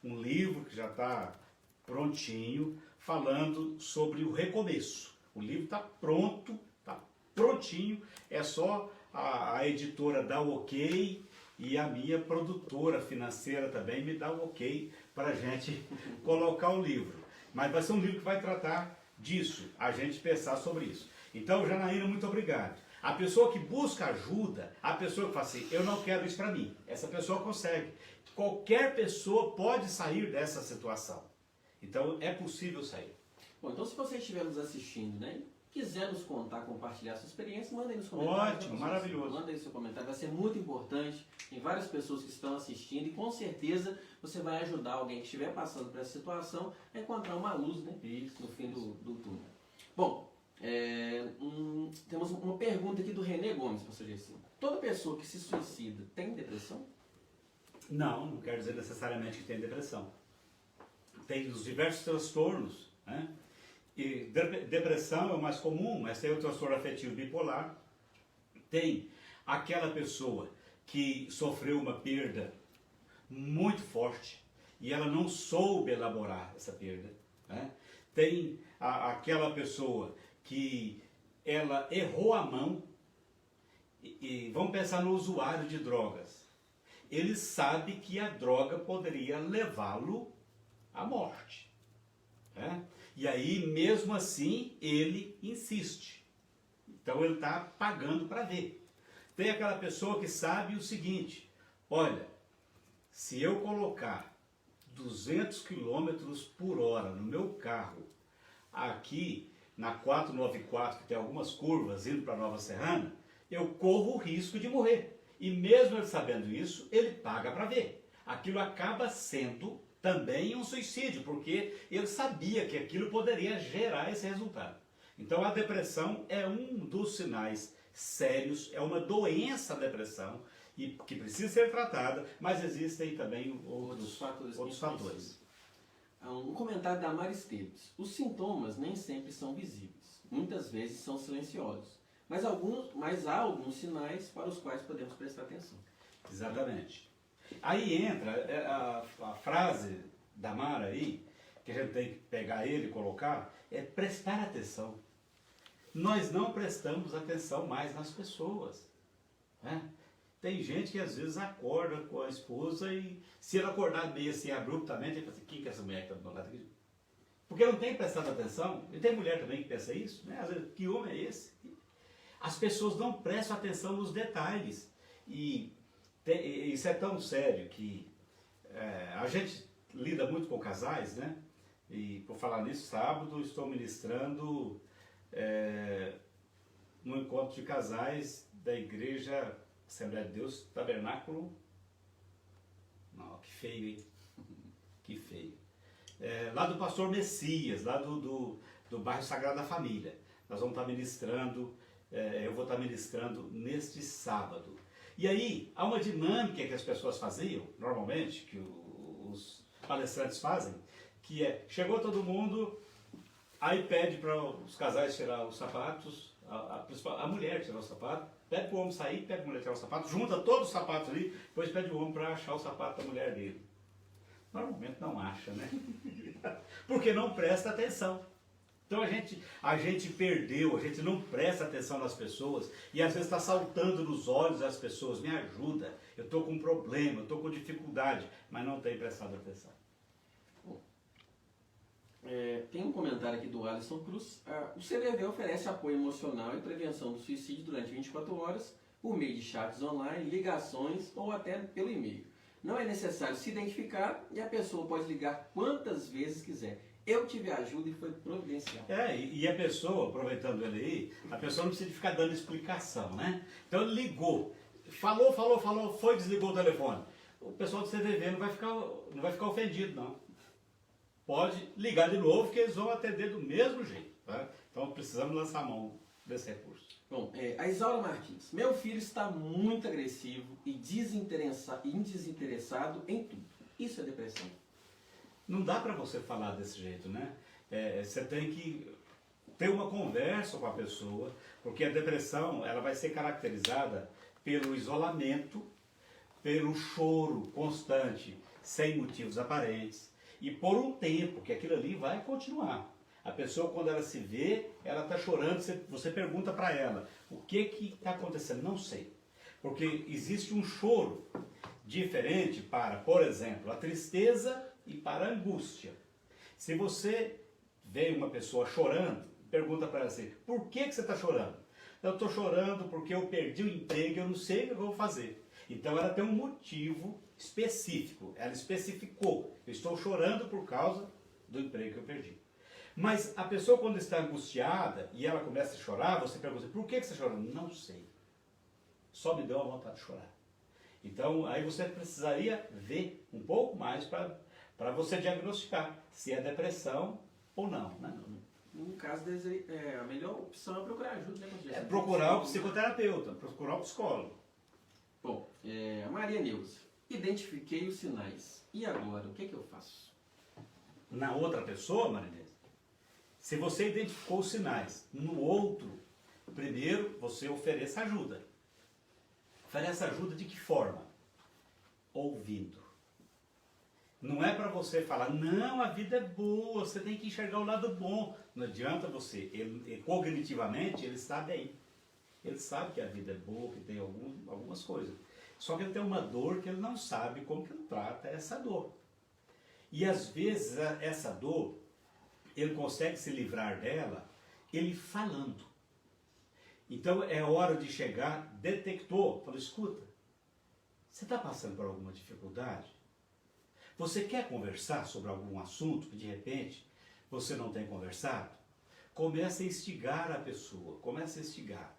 um livro que já está prontinho, falando sobre o recomeço. O livro está pronto, está prontinho, é só a editora dar o ok e a minha produtora financeira também me dá o ok para a gente colocar o livro. Mas vai ser um livro que vai tratar disso, a gente pensar sobre isso. Então, Janaína, muito obrigado. A pessoa que busca ajuda, a pessoa que fala assim, eu não quero isso para mim, essa pessoa consegue. Qualquer pessoa pode sair dessa situação. Então, é possível sair. Bom, então se você estiver nos assistindo, né, quiser nos contar, compartilhar sua experiência, manda aí nos comentários. Ótimo, maravilhoso. Manda aí seu comentário, vai ser muito importante. Tem várias pessoas que estão assistindo e com certeza você vai ajudar alguém que estiver passando por essa situação a encontrar uma luz, né, no fim do túnel. Bom, temos uma pergunta aqui do René Gomes, pastor Gessi. Toda pessoa que se suicida tem depressão? Não quer dizer necessariamente que tem depressão. Tem os diversos transtornos, né? E depressão é o mais comum, mas tem o transtorno afetivo bipolar. Tem aquela pessoa que sofreu uma perda muito forte e ela não soube elaborar essa perda, né? Tem aquela pessoa que ela errou a mão e vamos pensar no usuário de drogas. Ele sabe que a droga poderia levá-lo à morte, né? E aí, mesmo assim, ele insiste. Então, ele está pagando para ver. Tem aquela pessoa que sabe o seguinte, olha, se eu colocar 200 km por hora no meu carro, aqui na 494, que tem algumas curvas indo para Nova Serrana, eu corro o risco de morrer. E mesmo ele sabendo isso, ele paga para ver. Aquilo acaba sendo também um suicídio, porque ele sabia que aquilo poderia gerar esse resultado. Então a depressão é um dos sinais sérios, é uma doença a depressão, e que precisa ser tratada, mas existem também outros fatores. Um comentário da Mara Esteves. Os sintomas nem sempre são visíveis, muitas vezes são silenciosos, mas há alguns sinais para os quais podemos prestar atenção. Exatamente. Aí entra a frase da Mara aí, que a gente tem que pegar ele e colocar, é prestar atenção. nós não prestamos atenção mais nas pessoas. Né? Tem gente que às vezes acorda com a esposa e se ela acordar meio assim abruptamente, ele fala assim, quem que é essa mulher que está do meu lado aqui? Porque não tem prestado atenção, e tem mulher também que pensa isso, né? Às vezes, que homem é esse? As pessoas não prestam atenção nos detalhes. E isso é tão sério que a gente lida muito com casais, né? E por falar nisso, sábado estou ministrando no encontro de casais da Igreja Assembleia de Deus, Tabernáculo. Não, que feio, hein? Que feio. Lá do pastor Messias, lá do bairro Sagrada Família. Nós vamos estar ministrando, eu vou estar ministrando neste sábado. E aí, há uma dinâmica que as pessoas faziam, normalmente, que os palestrantes fazem, que chegou todo mundo, aí pede para os casais tirar os sapatos, a mulher tirar o sapato, pede para o homem sair, pede para a mulher tirar o sapato, junta todos os sapatos ali, depois pede o homem para achar o sapato da mulher dele. Normalmente não acha, né? Porque não presta atenção. Então a gente perdeu, a gente não presta atenção nas pessoas e às vezes está saltando nos olhos das pessoas, me ajuda, eu estou com um problema, eu estou com dificuldade, mas não tem prestado atenção. Bom, tem um comentário aqui do Alisson Cruz. O CVV oferece apoio emocional e prevenção do suicídio durante 24 horas por meio de chats online, ligações ou até pelo e-mail. Não é necessário se identificar e a pessoa pode ligar quantas vezes quiser. Eu tive ajuda e foi providencial. E a pessoa, aproveitando ele aí, a pessoa não precisa ficar dando explicação, né? Então ele ligou, falou, foi, desligou o telefone. O pessoal do CVV não vai ficar ofendido, não. Pode ligar de novo que eles vão atender do mesmo jeito. Tá? Então precisamos lançar a mão desse recurso. Bom, a Isaura Martins. Meu filho está muito agressivo e desinteressado em tudo. Isso é depressão? Não dá para você falar desse jeito, né? Você tem que ter uma conversa com a pessoa, porque a depressão ela vai ser caracterizada pelo isolamento, pelo choro constante, sem motivos aparentes, e por um tempo, que aquilo ali vai continuar. A pessoa, quando ela se vê, ela está chorando, você pergunta para ela, o que está acontecendo? Não sei. Porque existe um choro diferente para, por exemplo, a tristeza e para a angústia. Se você vê uma pessoa chorando, pergunta para ela assim, por que você está chorando? Eu estou chorando porque eu perdi o emprego e eu não sei o que eu vou fazer. Então ela tem um motivo específico, ela especificou, eu estou chorando por causa do emprego que eu perdi. Mas a pessoa quando está angustiada e ela começa a chorar, você pergunta, por que você está chorando? Não sei. Só me deu a vontade de chorar. Então aí você precisaria ver um pouco mais para você diagnosticar se é depressão ou não. Né? No caso deles, a melhor opção é procurar ajuda. Né, procurar o psicoterapeuta, procurar o psicólogo. Bom, a Maria Neuza. Identifiquei os sinais. E agora, o que eu faço? Na outra pessoa, Maria Neuza, se você identificou os sinais no outro, primeiro você ofereça ajuda. Ofereça ajuda de que forma? Ouvindo. Não é para você falar, não, a vida é boa, você tem que enxergar o lado bom. Não adianta você, cognitivamente ele está bem. Ele sabe que a vida é boa, que tem algumas coisas. Só que ele tem uma dor que ele não sabe como que ele trata essa dor. E às vezes essa dor, ele consegue se livrar dela, ele falando. Então é hora de chegar, detector, fala, escuta, você está passando por alguma dificuldade? Você quer conversar sobre algum assunto que de repente você não tem conversado? Comece a instigar a pessoa, comece a instigar.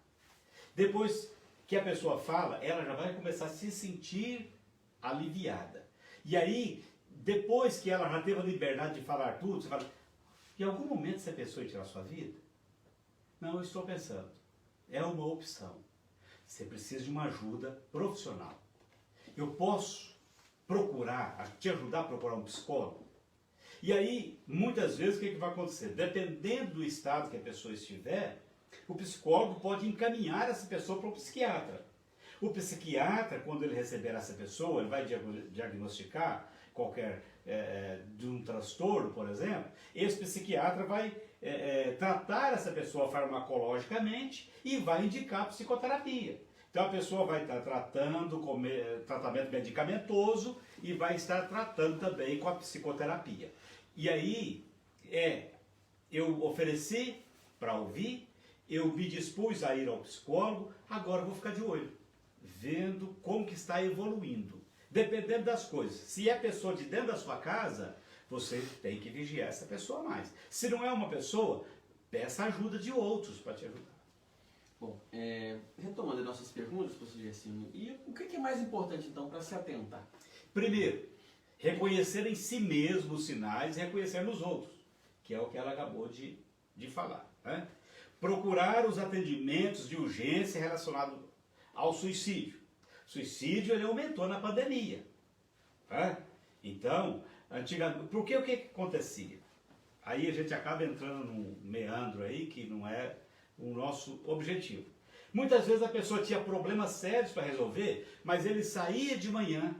Depois que a pessoa fala, ela já vai começar a se sentir aliviada. E aí, depois que ela já teve a liberdade de falar tudo, você fala, em algum momento você pensou em tirar a sua vida? Não, eu estou pensando. É uma opção. Você precisa de uma ajuda profissional. Eu posso te ajudar a procurar um psicólogo? E aí, muitas vezes, o que vai acontecer? Dependendo do estado que a pessoa estiver, o psicólogo pode encaminhar essa pessoa para o psiquiatra. O psiquiatra, quando ele receber essa pessoa, ele vai diagnosticar qualquer de um transtorno, por exemplo, esse psiquiatra vai tratar essa pessoa farmacologicamente e vai indicar psicoterapia. Então a pessoa vai estar tratando com tratamento medicamentoso e vai estar tratando também com a psicoterapia. E aí eu ofereci para ouvir, eu me dispus a ir ao psicólogo, agora eu vou ficar de olho, vendo como que está evoluindo. Dependendo das coisas. Se é pessoa de dentro da sua casa, você tem que vigiar essa pessoa mais. Se não é uma pessoa, peça ajuda de outros para te ajudar. Bom, retomando as nossas perguntas, professor Gersinho, e o que é mais importante então para se atentar? Primeiro, reconhecer em si mesmo os sinais e reconhecer nos outros, que é o que ela acabou de falar. Né? Procurar os atendimentos de urgência relacionados ao suicídio. O suicídio ele aumentou na pandemia. Né? Então, antigamente, porque o que acontecia? Aí a gente acaba entrando num meandro aí que não é o nosso objetivo. Muitas vezes a pessoa tinha problemas sérios para resolver, mas ele saía de manhã,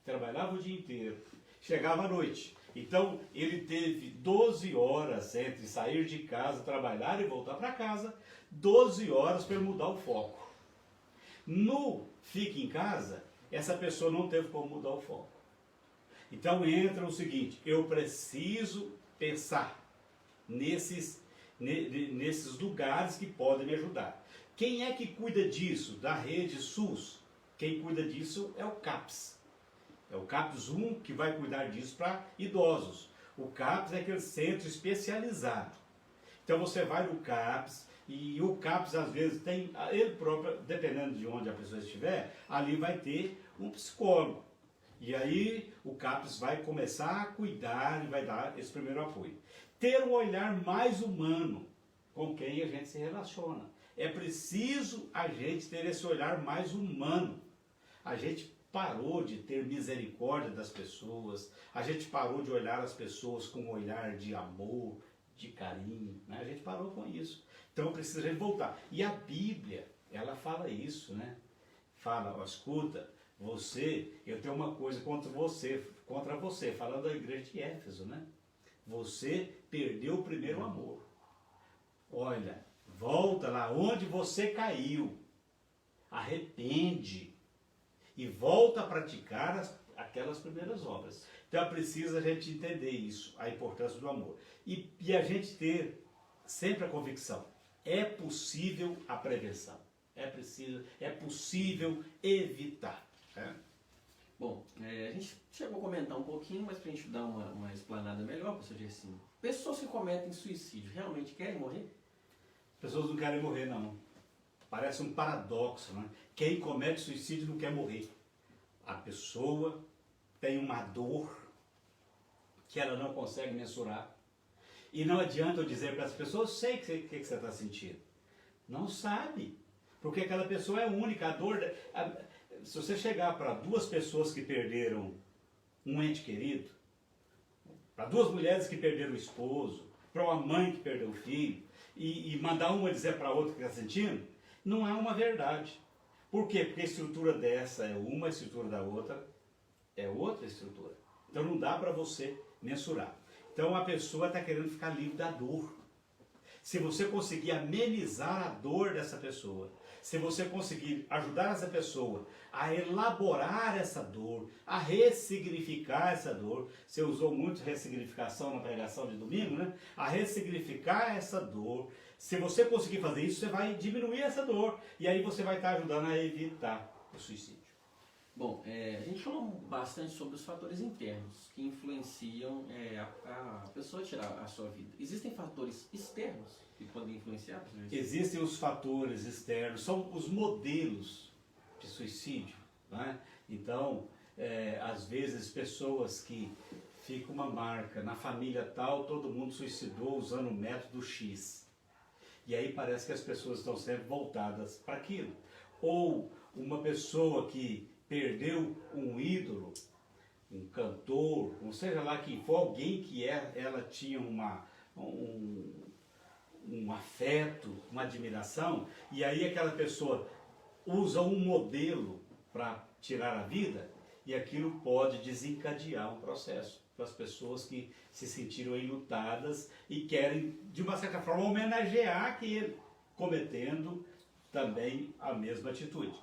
trabalhava o dia inteiro, chegava à noite. Então ele teve 12 horas entre sair de casa, trabalhar e voltar para casa, 12 horas para mudar o foco. No Fique em Casa, essa pessoa não teve como mudar o foco. Então entra o seguinte, eu preciso pensar nesses lugares que podem me ajudar. Quem é que cuida disso? Da rede SUS? Quem cuida disso é o CAPS. É o CAPS 1 que vai cuidar disso para idosos. O CAPS é aquele centro especializado. Então você vai no CAPS e o CAPS às vezes tem, ele próprio, dependendo de onde a pessoa estiver, ali vai ter um psicólogo. E aí o CAPS vai começar a cuidar e vai dar esse primeiro apoio. Ter um olhar mais humano com quem a gente se relaciona. É preciso a gente ter esse olhar mais humano. A gente parou de ter misericórdia das pessoas, a gente parou de olhar as pessoas com um olhar de amor, de carinho, né? A gente parou com isso. Então precisa a gente voltar. E a Bíblia, ela fala isso, né? Fala, ó, escuta, eu tenho uma coisa contra você, falando da igreja de Éfeso, né? Você perdeu o primeiro amor. Olha, volta lá onde você caiu, arrepende e volta a praticar aquelas primeiras obras. Então é preciso a gente entender isso, a importância do amor. E a gente ter sempre a convicção, é possível a prevenção, é possível evitar. Né? Bom, a gente chegou a comentar um pouquinho, mas para a gente dar uma explanada melhor, professor Gersinho, pessoas que cometem suicídio realmente querem morrer? Pessoas não querem morrer, não. Parece um paradoxo, né? Quem comete suicídio não quer morrer. A pessoa tem uma dor que ela não consegue mensurar. E não adianta eu dizer para as pessoas, eu sei o que você está sentindo. Não sabe. Porque aquela pessoa é única. A dor... Se você chegar para duas pessoas que perderam um ente querido, para duas mulheres que perderam o esposo, para uma mãe que perdeu o filho, e mandar uma dizer para a outra que está sentindo, não é uma verdade. Por quê? Porque a estrutura dessa é uma, a estrutura da outra é outra estrutura. Então não dá para você mensurar. Então a pessoa está querendo ficar livre da dor. Se você conseguir amenizar a dor dessa pessoa, se você conseguir ajudar essa pessoa a elaborar essa dor, a ressignificar essa dor, você usou muito ressignificação na pregação de domingo, né? A ressignificar essa dor, se você conseguir fazer isso, você vai diminuir essa dor e aí você vai estar ajudando a evitar o suicídio. Bom, a gente falou bastante sobre os fatores internos que influenciam a pessoa a tirar a sua vida. Existem fatores externos que podem influenciar? Existem os fatores externos, são os modelos de suicídio. Né? Então, às vezes, pessoas que ficam uma marca, na família tal, todo mundo suicidou usando o método X. E aí parece que as pessoas estão sempre voltadas para aquilo. Ou uma pessoa que perdeu um ídolo, um cantor, ou seja lá quem for, alguém que ela tinha um afeto, uma admiração, e aí aquela pessoa usa um modelo para tirar a vida, e aquilo pode desencadear um processo para as pessoas que se sentiram enlutadas e querem, de uma certa forma, homenagear aquele, cometendo também a mesma atitude.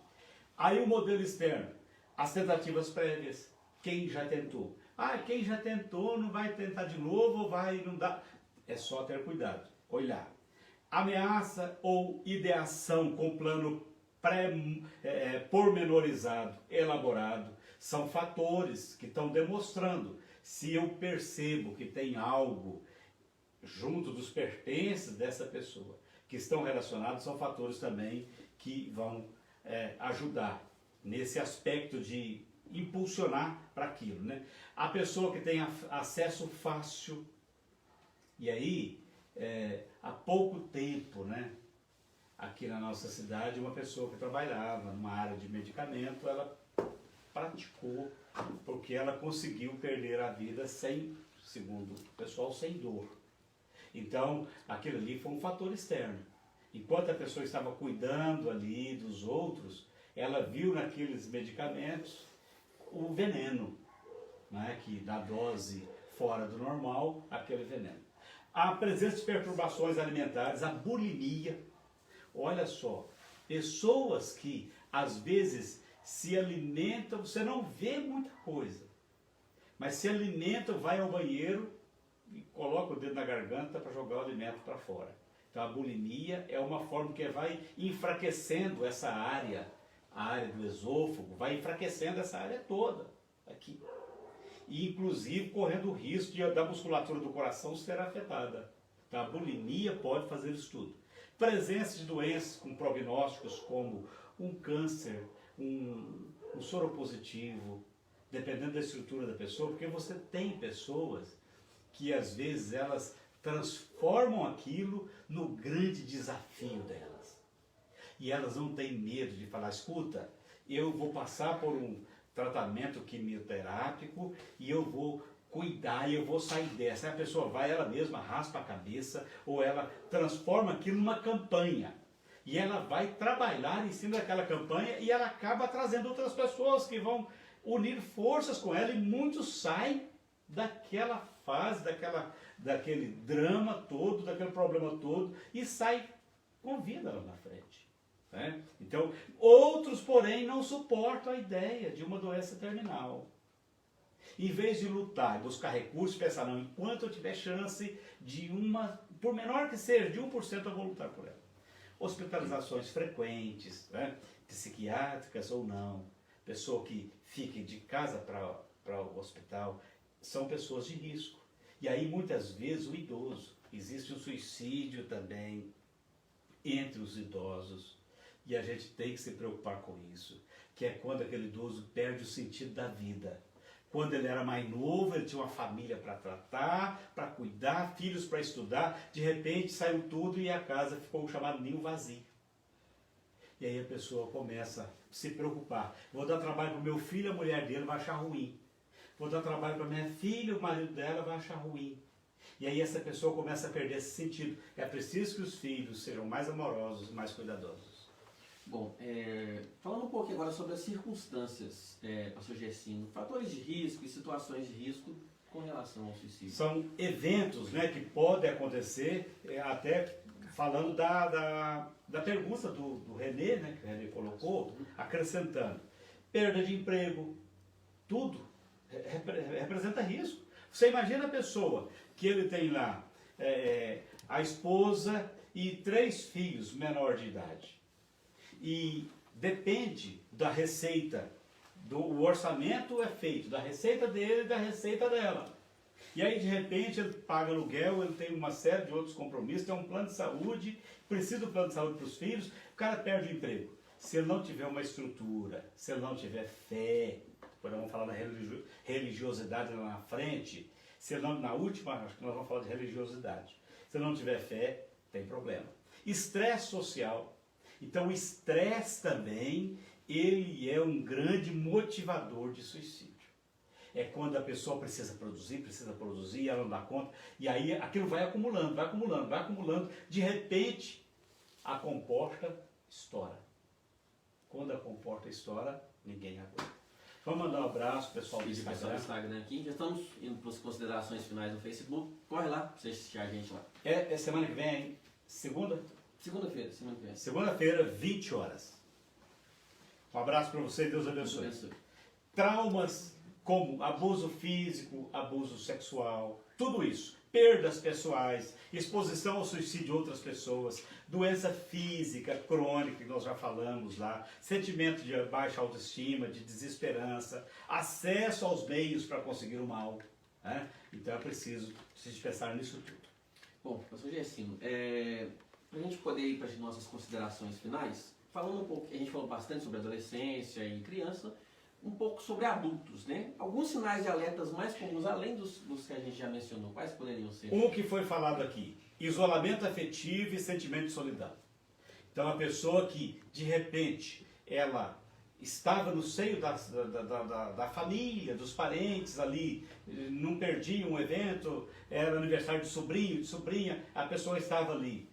Aí o modelo externo, as tentativas prévias, quem já tentou? Quem já tentou não vai tentar de novo, ou vai, não dá. É só ter cuidado, olhar. Ameaça ou ideação com plano pormenorizado, elaborado, são fatores que estão demonstrando. Se eu percebo que tem algo junto dos pertences dessa pessoa que estão relacionados, são fatores também que vão ajudar nesse aspecto de impulsionar para aquilo, né? A pessoa que tem acesso fácil, e aí, há pouco tempo, né, aqui na nossa cidade, uma pessoa que trabalhava numa área de medicamento, ela praticou, porque ela conseguiu perder a vida sem, segundo o pessoal, sem dor. Então, aquilo ali foi um fator externo. Enquanto a pessoa estava cuidando ali dos outros, ela viu naqueles medicamentos o veneno, né, que na dose fora do normal, aquele veneno. A presença de perturbações alimentares, a bulimia. Olha só, pessoas que às vezes se alimentam, você não vê muita coisa, mas se alimentam, vai ao banheiro e coloca o dedo na garganta para jogar o alimento para fora. Então a bulimia é uma forma que vai enfraquecendo essa área, a área do esôfago, vai enfraquecendo essa área toda aqui. E inclusive correndo o risco da musculatura do coração ser afetada. Então, a bulimia pode fazer isso tudo. Presença de doenças com prognósticos como um câncer, um soropositivo, dependendo da estrutura da pessoa, porque você tem pessoas que às vezes elas transformam aquilo no grande desafio delas. E elas não têm medo de falar, escuta, eu vou passar por um tratamento quimioterápico e eu vou cuidar e eu vou sair dessa. Aí a pessoa vai, ela mesma raspa a cabeça ou ela transforma aquilo numa campanha. E ela vai trabalhar em cima daquela campanha e ela acaba trazendo outras pessoas que vão unir forças com ela e muitos saem daquela fase, daquele drama todo, daquele problema todo e saem com vida lá na frente. Né? Então, outros, porém, não suportam a ideia de uma doença terminal. Em vez de lutar e buscar recursos, pensar, não, enquanto eu tiver chance de por menor que seja, de 1% eu vou lutar por ela. Hospitalizações frequentes, né? Psiquiátricas ou não, pessoa que fique de casa para o hospital, são pessoas de risco. E aí, muitas vezes, o idoso, existe um suicídio também entre os idosos. E a gente tem que se preocupar com isso, que é quando aquele idoso perde o sentido da vida. Quando ele era mais novo, ele tinha uma família para tratar, para cuidar, filhos para estudar, de repente saiu tudo e a casa ficou o chamado ninho vazio. E aí a pessoa começa a se preocupar. Vou dar trabalho para o meu filho, a mulher dele vai achar ruim. Vou dar trabalho para minha filha, o marido dela vai achar ruim. E aí essa pessoa começa a perder esse sentido. É preciso que os filhos sejam mais amorosos, mais cuidadosos. Bom, falando um pouco agora sobre as circunstâncias, pastor Gercino, fatores de risco e situações de risco com relação ao suicídio. São eventos, né, que podem acontecer, até falando da pergunta do René, né, que o René colocou, acrescentando. Perda de emprego, tudo representa risco. Você imagina a pessoa que ele tem lá a esposa e 3 filhos menor de idade. E depende da receita, o orçamento é feito da receita dele e da receita dela. E aí de repente ele paga aluguel, ele tem uma série de outros compromissos, tem um plano de saúde, precisa do plano de saúde para os filhos, o cara perde o emprego. Se ele não tiver uma estrutura, se ele não tiver fé, depois nós vamos falar da religiosidade lá na frente, se ele não, na última, acho que nós vamos falar de religiosidade. Se ele não tiver fé, tem problema. Estresse social. Então o estresse também, ele é um grande motivador de suicídio. É quando a pessoa precisa produzir, e ela não dá conta, e aí aquilo vai acumulando, de repente a comporta estoura. Quando a comporta estoura, ninguém aguenta. Vamos mandar um abraço pessoal do Pedir o pessoal do Instagram aqui. Já estamos indo para as considerações finais no Facebook. Corre lá para você assistir a gente lá. É semana que vem, hein? Segunda? Segunda-feira, semana que vem. Segunda-feira, 20 horas. Um abraço para você e Deus abençoe. Deus abençoe. Traumas como abuso físico, abuso sexual, tudo isso. Perdas pessoais, exposição ao suicídio de outras pessoas, doença física crônica, que nós já falamos lá, sentimento de baixa autoestima, de desesperança, acesso aos meios para conseguir o mal. Né? Então é preciso se pensar nisso tudo. Bom, pastor Gercino, para a gente poder ir para as nossas considerações finais, falando um pouco, a gente falou bastante sobre adolescência e criança, um pouco sobre adultos, né? Alguns sinais de alertas mais comuns, além dos que a gente já mencionou, quais poderiam ser? Um que foi falado aqui, isolamento afetivo e sentimento de solidão. Então a pessoa que, de repente, ela estava no seio da família, dos parentes ali, não perdia um evento, era aniversário de sobrinho, de sobrinha, a pessoa estava ali,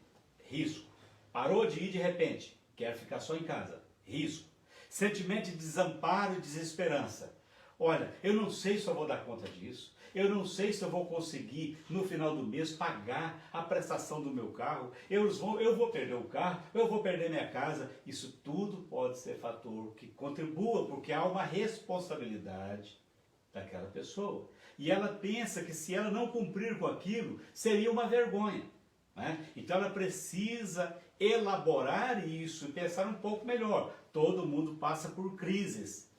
risco. Parou de ir de repente, quer ficar só em casa, risco. Sentimento de desamparo e desesperança. Olha, eu não sei se eu vou dar conta disso, eu não sei se eu vou conseguir no final do mês pagar a prestação do meu carro, eu vou perder o carro, eu vou perder minha casa. Isso tudo pode ser fator que contribua, porque há uma responsabilidade daquela pessoa. E ela pensa que se ela não cumprir com aquilo, seria uma vergonha. Né? Então ela precisa elaborar isso e pensar um pouco melhor. Todo mundo passa por crises.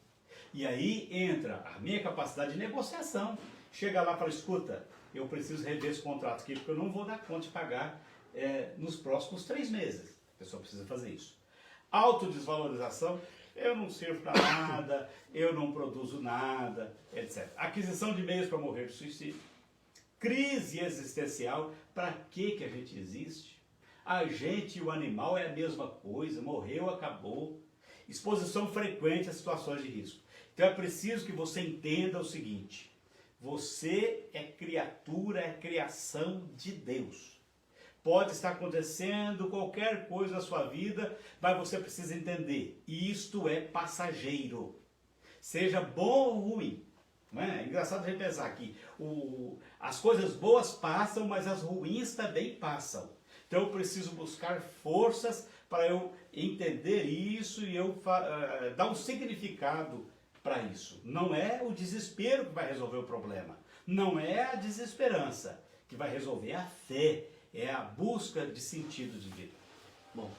E aí entra a minha capacidade de negociação. Chega lá e fala, escuta, eu preciso rever esse contrato aqui, porque eu não vou dar conta de pagar nos próximos 3 meses. A pessoa precisa fazer isso. Autodesvalorização, eu não sirvo para nada, eu não produzo nada, etc. Aquisição de meios para morrer de suicídio. Crise existencial, para que a gente existe? A gente e o animal é a mesma coisa, morreu, acabou. Exposição frequente a situações de risco. Então é preciso que você entenda o seguinte, você é criatura, é criação de Deus. Pode estar acontecendo qualquer coisa na sua vida, mas você precisa entender, isto é passageiro. Seja bom ou ruim. Não é? É engraçado a gente pensar que as coisas boas passam, mas as ruins também passam. Então eu preciso buscar forças para eu entender isso e eu dar um significado para isso. Não é o desespero que vai resolver o problema. Não é a desesperança que vai resolver, é a fé, é a busca de sentido de vida. Bom,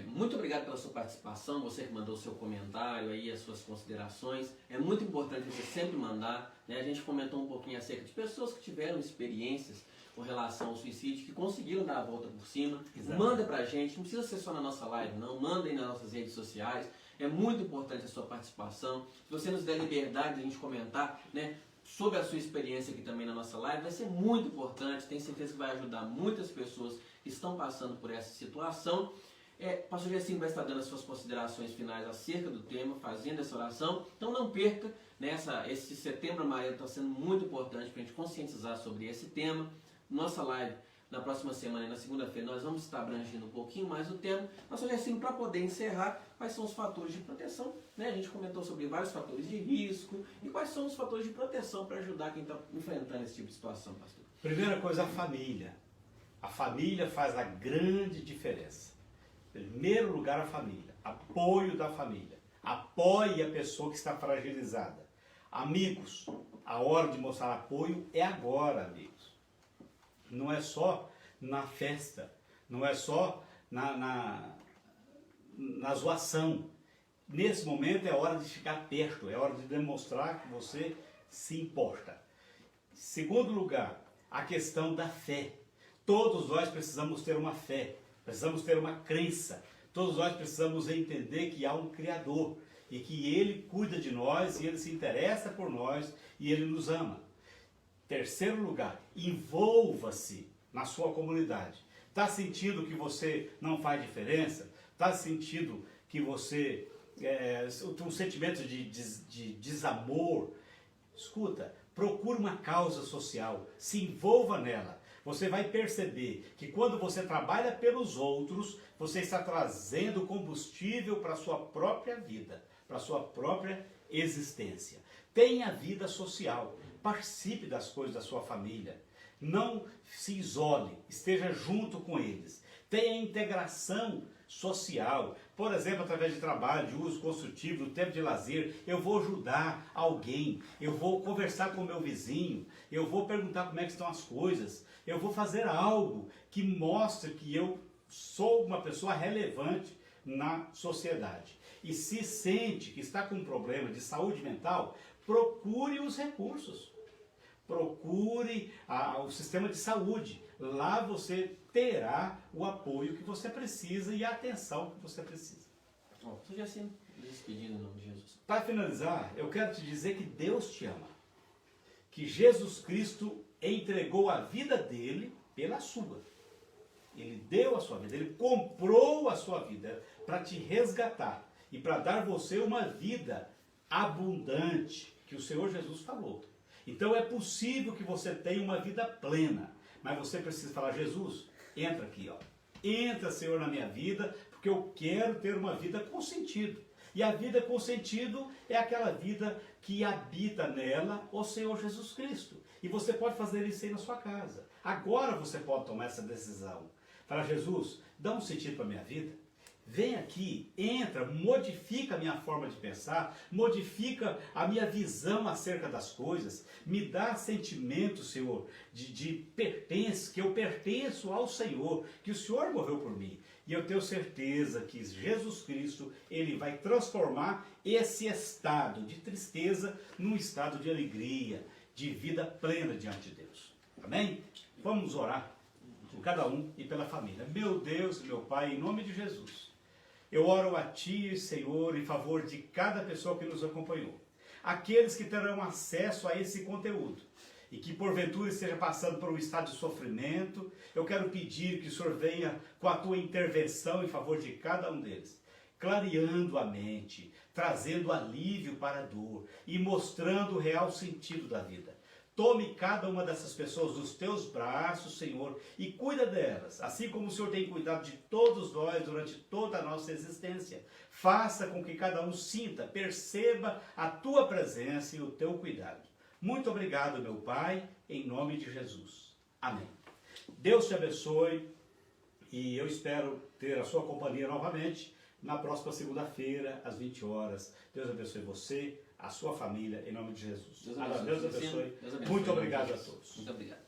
muito obrigado pela sua participação, você que mandou o seu comentário aí, as suas considerações. É muito importante você sempre mandar, né? A gente comentou um pouquinho acerca de pessoas que tiveram experiências com relação ao suicídio, que conseguiram dar a volta por cima. Exato. Manda pra gente, não precisa ser só na nossa live não, manda aí nas nossas redes sociais. É muito importante a sua participação. Se você nos der liberdade de a gente comentar, né, sobre a sua experiência aqui também na nossa live, vai ser muito importante, tenho certeza que vai ajudar muitas pessoas que estão passando por essa situação. Pastor Gercino vai estar dando as suas considerações finais acerca do tema, fazendo essa oração. Então não perca, né, esse Setembro Amarelo está sendo muito importante para a gente conscientizar sobre esse tema. Nossa live na próxima semana e na segunda-feira nós vamos estar abrangindo um pouquinho mais o tema. Pastor Gercino, para poder encerrar, quais são os fatores de proteção? Né? A gente comentou sobre vários fatores de risco e quais são os fatores de proteção para ajudar quem está enfrentando esse tipo de situação, pastor? Primeira coisa, a família. A família faz a grande diferença. Em primeiro lugar, a família. Apoio da família. Apoie a pessoa que está fragilizada. Amigos, a hora de mostrar apoio é agora, amigos. Não é só na festa, não é só na zoação. Nesse momento é hora de ficar perto, é hora de demonstrar que você se importa. Segundo lugar, a questão da fé. Todos nós precisamos ter uma fé, precisamos ter uma crença. Todos nós precisamos entender que há um Criador e que Ele cuida de nós e Ele se interessa por nós e Ele nos ama. Terceiro lugar, envolva-se na sua comunidade. Está sentindo que você não faz diferença? Está sentindo que você tem um sentimento de desamor? Escuta, procure uma causa social, se envolva nela. Você vai perceber que quando você trabalha pelos outros, você está trazendo combustível para a sua própria vida, para a sua própria existência. Tenha vida social, participe das coisas da sua família. Não se isole, esteja junto com eles. Tenha integração social, por exemplo, através de trabalho, de uso construtivo, do tempo de lazer. Eu vou ajudar alguém, eu vou conversar com o meu vizinho, eu vou perguntar como é que estão as coisas, eu vou fazer algo que mostre que eu sou uma pessoa relevante na sociedade. E se sente que está com um problema de saúde mental, procure os recursos. Procure o sistema de saúde. Lá você terá o apoio que você precisa e a atenção que você precisa. Tu já se despedindo em nome de Jesus. Para finalizar, eu quero te dizer que Deus te ama. Que Jesus Cristo entregou a vida dele pela sua. Ele deu a sua vida, ele comprou a sua vida para te resgatar e para dar você uma vida abundante, que o Senhor Jesus falou. Então é possível que você tenha uma vida plena, mas você precisa falar: Jesus, entra aqui, ó. Entra, Senhor, na minha vida, porque eu quero ter uma vida com sentido. E a vida com sentido é aquela vida que habita nela o Senhor Jesus Cristo. E você pode fazer isso aí na sua casa. Agora você pode tomar essa decisão. Fala: Jesus, dá um sentido para a minha vida. Vem aqui, entra, modifica a minha forma de pensar, modifica a minha visão acerca das coisas, me dá sentimento, Senhor, de pertence, que eu pertenço ao Senhor, que o Senhor morreu por mim. E eu tenho certeza que Jesus Cristo, ele vai transformar esse estado de tristeza num estado de alegria, de vida plena diante de Deus. Amém? Vamos orar por cada um e pela família. Meu Deus e meu Pai, em nome de Jesus, eu oro a Ti, Senhor, em favor de cada pessoa que nos acompanhou. Aqueles que terão acesso a esse conteúdo e que porventura esteja passando por um estado de sofrimento, eu quero pedir que o Senhor venha com a Tua intervenção em favor de cada um deles, clareando a mente, trazendo alívio para a dor e mostrando o real sentido da vida. Tome cada uma dessas pessoas nos teus braços, Senhor, e cuida delas, assim como o Senhor tem cuidado de todos nós durante toda a nossa existência. Faça com que cada um sinta, perceba a tua presença e o teu cuidado. Muito obrigado, meu Pai, em nome de Jesus. Amém. Deus te abençoe e eu espero ter a sua companhia novamente na próxima segunda-feira, às 20 horas. Deus abençoe você, a sua família, em nome de Jesus. Deus abençoe. Deus abençoe. Deus abençoe. Muito obrigado a todos. Muito obrigado.